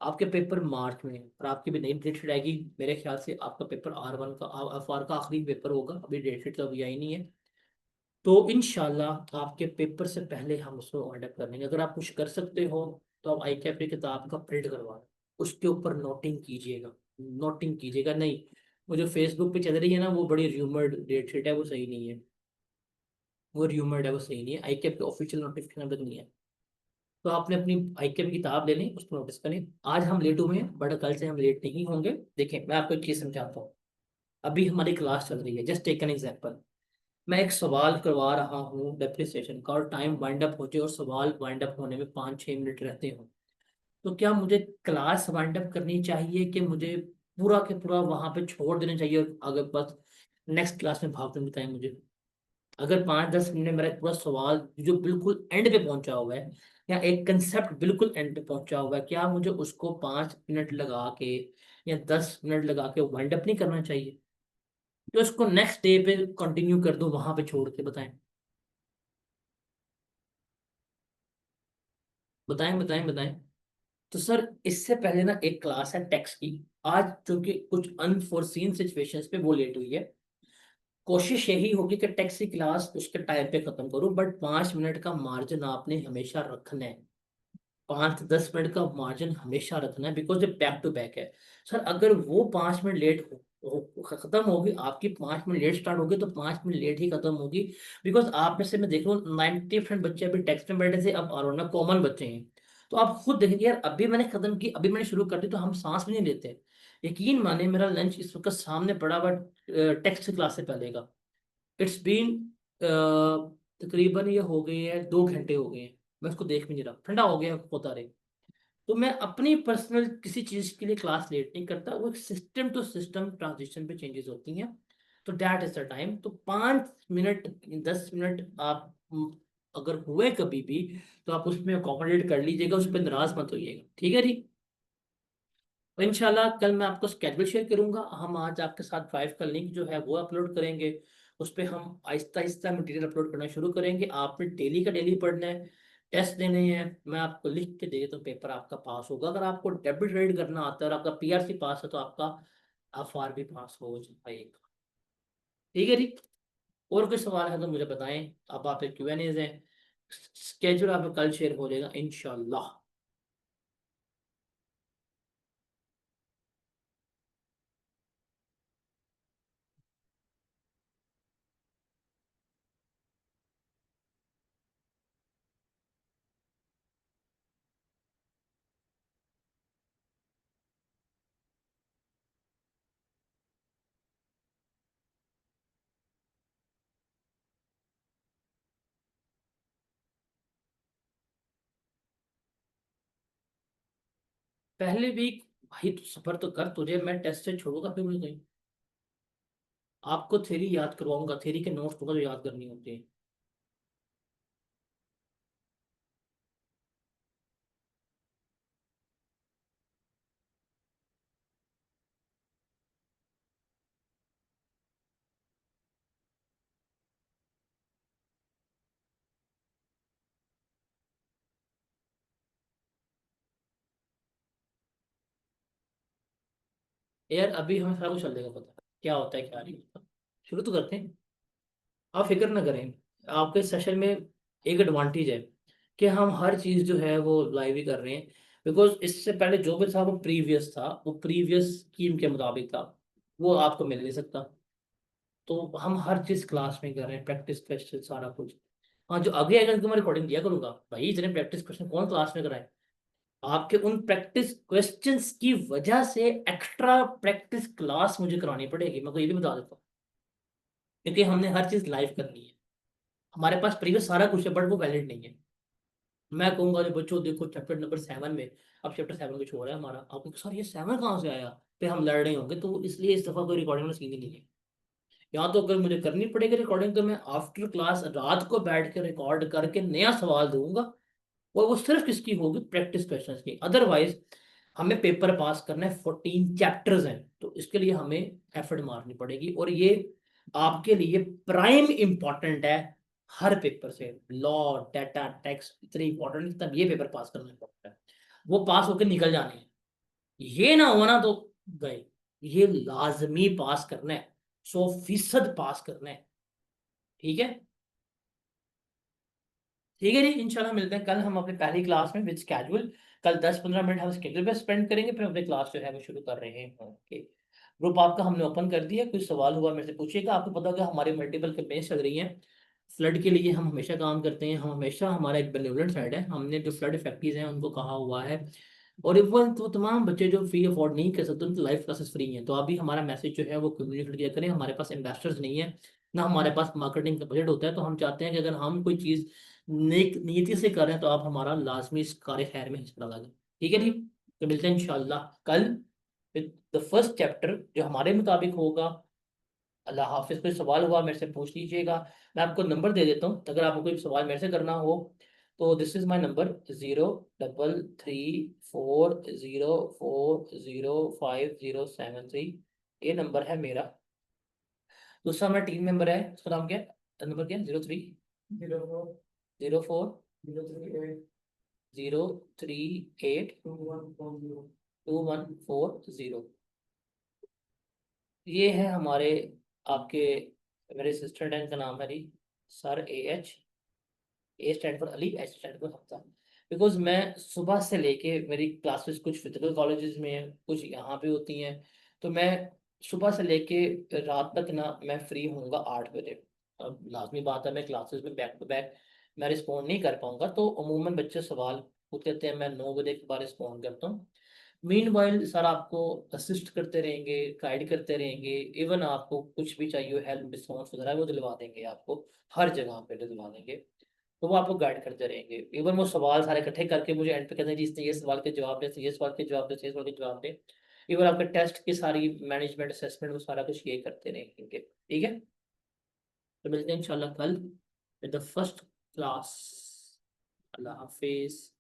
आपके पेपर मार्च में है, और आपकी भी नई डेट शीट आएगी, मेरे ख्याल से आपका पेपर R1 का FR का आखिरी पेपर होगा, अभी डेट शीट तो अभी आई नहीं है। तो इंशाल्लाह आपके पेपर से पहले हम उसको ऑर्डर कर लेंगे। अगर आप कुछ कर सकते हो तो आप आई कैप की किताब का प्रिंट करवा लो, उसके ऊपर नोटिंग कीजिएगा। नोटिंग कीजिएगा नहीं, वो जो फेसबुक पे चल रही है ना, वो बड़ी र्यूमर्ड डेट शीट है, वो सही नहीं है। वो र्यूमर्ड है, वो सही नहीं है, आई कैप के ऑफिशियल नोटिफिकेशन तक नहीं है। तो आपने अपनी आई कैप की किताब ले ली, उसको नोटिस करें। आज हम लेट हुए हैं बट कल से हम लेट नहीं होंगे। देखें, मैं आपको एक चीज समझाता हूँ। अभी हमारी क्लास चल रही है, जस्ट टेक एन एग्जाम्पल। मैं एक सवाल करवा रहा हूँ डेप्रिसिएशन का, और टाइम वाइंड अप हो जाए और सवाल वाइंड अप होने में 5-6 मिनट रहते हो, तो क्या मुझे क्लास वाइंड अप करनी चाहिए कि मुझे पूरा के पूरा वहां पे छोड़ देना चाहिए और अगर बस नेक्स्ट क्लास में भाग देना चाहिए मुझे? अगर 5-10 मिनट में मेरा पूरा सवाल जो बिल्कुल एंड पे पहुंचा हुआ है, या एक कंसेप्ट बिल्कुल एंड पे पहुंचा हुआ है, क्या मुझे उसको 5 मिनट लगा के या 10 मिनट लगा के वाइंड अप नहीं करना चाहिए? तो इसको नेक्स्ट डे पे कंटिन्यू कर दूं वहां पे छोड़ के? बताएं, बताएं, बताएं, बताएं। तो सर इससे पहले ना एक क्लास है टैक्स की, आज चूंकि कुछ अनफोर्सीन सिचुएशंस पे वो लेट हुई है। कोशिश यही होगी कि टैक्स की क्लास उसके टाइम पे खत्म करूं, बट 5 मिनट का मार्जिन आपने हमेशा रखना है। 5 से 10 मिनट का मार्जिन हमेशा रखना है, बिकॉज ये बैक टू बैक है। सर अगर वो 5 मिनट लेट खत्म होगी, आपकी 5 मिनट लेट स्टार्ट होगी तो 5 मिनट लेट ही खत्म होगी। बिकॉज आप में से मैं देख रहा हूँ 90% बच्चे अभी टेक्स्ट में बैठे थे, अब आरोना कॉमन बच्चे हैं। तो आप खुद देखेंगे यार, अभी मैंने खत्म की, अभी मैंने शुरू कर दी, तो हम सांस भी नहीं लेते। यकीन माने मेरा लंच इस वक्त सामने पड़ा हुआ टेक्स्ट क्लास से पहले का। इट्स बीन तकरीबन ये हो गए हैं 2 घंटे हो गए हैं, मैं उसको देख भी नहीं रहा, ठंडा हो गया होता रहे। तो मैं अपनी पर्सनल किसी चीज के लिए क्लास लेट नहीं करता, वो एक सिस्टम टू सिस्टम ट्रांजिशन पे चेंजेस होती हैं। तो दैट इज द टाइम। तो 5 मिनट 10 मिनट आप अगर हुए कभी भी, तो आप उसमें अकोमोडेट कर लीजिएगा, उस पर नाराज मत होइएगा, ठीक है जी। तो इंशाल्लाह कल मैं आपको स्केड्यूल शेयर करूंगा। हम आज आपके साथ ड्राइव का लिंक जो है वो अपलोड करेंगे। उस पर हम आहिस्ता आहिस्ता मटेरियल अपलोड करना शुरू करेंगे। आपने डेली का डेली पढ़ना है, टेस्ट देने हैं। मैं आपको लिख के दे देता हूँ, पेपर आपका पास होगा। अगर आपको डेबिट रेड करना आता है और आपका पीआरसी पास है, तो आपका एफआर भी पास हो जाएगा, ठीक है जी। और कोई सवाल है तो मुझे बताएं। अब आपके क्यूएनएज हैं, स्केड्यूल आपका कल शेयर हो जाएगा इंशाल्लाह। पहले वीक भाई तू सफर तो कर, तुझे मैं टेस्ट से छोड़ूंगा फिर मुझे कहीं? आपको थ्योरी याद करवाऊंगा, थ्योरी के नोट्स होगा जो याद करनी होती है। यार अभी हमें सारा कुछ चल जाएगा, पता क्या होता है क्या नहीं होता। शुरू तो करते हैं, आप फिक्र ना करें। आपके सेशन में एक एडवांटेज है कि हम हर चीज़ जो है वो लाइव ही कर रहे हैं। बिकॉज इससे पहले जो भी था वो प्रीवियस था, वो प्रीवियस स्कीम के मुताबिक था, वो आपको मिल नहीं सकता। तो हम हर चीज़ क्लास में कर रहे हैं, प्रैक्टिस क्वेश्चन सारा कुछ। हाँ, जो आगे आएगा उनको मैं रिकॉर्डिंग दिया करूंगा। भाई इतने प्रैक्टिस क्वेश्चन कौन क्लास में कराए? आपके उन प्रैक्टिस क्वेश्चंस की वजह से एक्स्ट्रा प्रैक्टिस क्लास मुझे करानी पड़ेगी, मैं को ये भी बता देता हूँ। क्योंकि हमने हर चीज लाइव करनी है। हमारे पास प्रीवियस सारा कुछ है बट वो वैलिड नहीं है। मैं कहूंगा अरे बच्चों देखो चैप्टर नंबर 7 में, अब चैप्टर 7 को छोड़ है हमारा, आपको सर ये 7 कहाँ से आया? फिर हम लड़ रहे होंगे। तो इसलिए इस दफा कोई रिकॉर्डिंग में सीन ही नहीं है। या तो अगर मुझे करनी पड़ेगी रिकॉर्डिंग, तो मैं आफ्टर क्लास रात को बैठ के रिकॉर्ड करके नया सवाल दूंगा, और वो सिर्फ किसकी होगी? प्रैक्टिस क्वेश्चंस की। अदरवाइज हमें पेपर पास करना है, 14 चैप्टर्स हैं, तो इसके लिए हमें एफर्ट मारनी पड़ेगी। और ये आपके लिए प्राइम इंपॉर्टेंट है। हर पेपर से लॉ डाटा टैक्स इतने इंपॉर्टेंट, तब ये पेपर पास करना इंपॉर्टेंट है। वो पास होकर निकल जाने हैं, ये ना होना तो गए। ये लाजमी पास करना है, 100% पास करना है, ठीक है। ठीक है जी, इंशाल्लाह मिलते हैं कल हम अपने पहली क्लास में विद स्केड्यूल। कल 10-15 मिनट हम स्केड्यूल पे स्पेंड करेंगे, फिर अपनी क्लास जो है वो शुरू कर रहे हैं। ओके, ग्रुप आपका हमने ओपन कर दिया, कोई सवाल हुआ मेरे से पूछिएगा। आपको पता होगा हमारी मल्टीपल कैंपेन्स चल रही हैं फ्लड के लिए, हम हमेशा काम करते हैं, हम हमेशा, हमारा एक बेनिवोलेंट साइड है, हमने जो फ्लड इफेक्टीज हैं उनको कहा हुआ है। और इवन तो तमाम बच्चे जो फी अफोर्ड नहीं कर सकते उनकी लाइफ क्लासेस फ्री हैं। तो अभी हमारा मैसेज जो है वो कम्युनिकेट किया करें। हमारे पास इन्वेस्टर्स नहीं है, ना हमारे पास मार्केटिंग का बजट होता है, तो हम चाहते हैं कि अगर हम कोई चीज़ नेक नीयति से कर रहे हैं तो आप हमारा लाजमी इस कार्य खैर में हिस्सा डालें। ठीक है जी, तो मिलते हैं इंशाल्लाह कल विद द फर्स्ट चैप्टर जो हमारे मुताबिक होगा। अल्लाह हाफिज। कोई सवाल हुआ मेरे से पूछ लीजिएगा। मैं आपको नंबर दे देता हूँ, तो अगर आपको कोई सवाल मेरे से करना हो तो दिस इज़ माई नंबर 03340400507 ये नंबर है मेरा। दूसरा हमारा टीम मेंबर है, उसका नाम क्या है, नंबर क्या है, 0304 038 2140। ये है हमारे आपके, मेरे असिस्टेंट हैं, इनका नाम है जी sir AH। A stand for Ali, H stand for Hamza. Because मैं सुबह से लेके, मेरी क्लासेस कुछ फिजिकल कॉलेजेस में हैं, कुछ यहाँ पे होती हैं, तो मैं सुबह से लेके रात तक ना मैं फ्री होऊंगा 8 बजे। अब लाजमी बात है मैं क्लासेस में बैक टू बैक मैं रिस्पॉन्ड नहीं कर पाऊंगा, तो अमूमन बच्चे सवाल पूछते हैं, मैं 9 बजे के बाद रिस्पॉन्ड करता हूँ। मीन वाइल सर आपको असिस्ट करते रहेंगे, गाइड करते रहेंगे, इवन आपको कुछ भी चाहिए हेल्प रिस्पॉन्स वगैरह वो दिलवा देंगे, आपको हर जगह पे दिलवा देंगे। तो वो आपको गाइड करते रहेंगे। इवन वो सवाल सारे इकट्ठे करके मुझे एंड पे कहते हैं जी इसने ये सवाल के जवाब दे, इसने ये सवाल के जवाब दे, इसने ये सवाल के जवाब दे। इवन आपके टेस्ट की सारी मैनेजमेंट असेसमेंट वो सारा कुछ ये करते रहेंगे। ठीक है, तो मिलते हैं इंशाल्लाह कल with the first class. Allah Hafiz.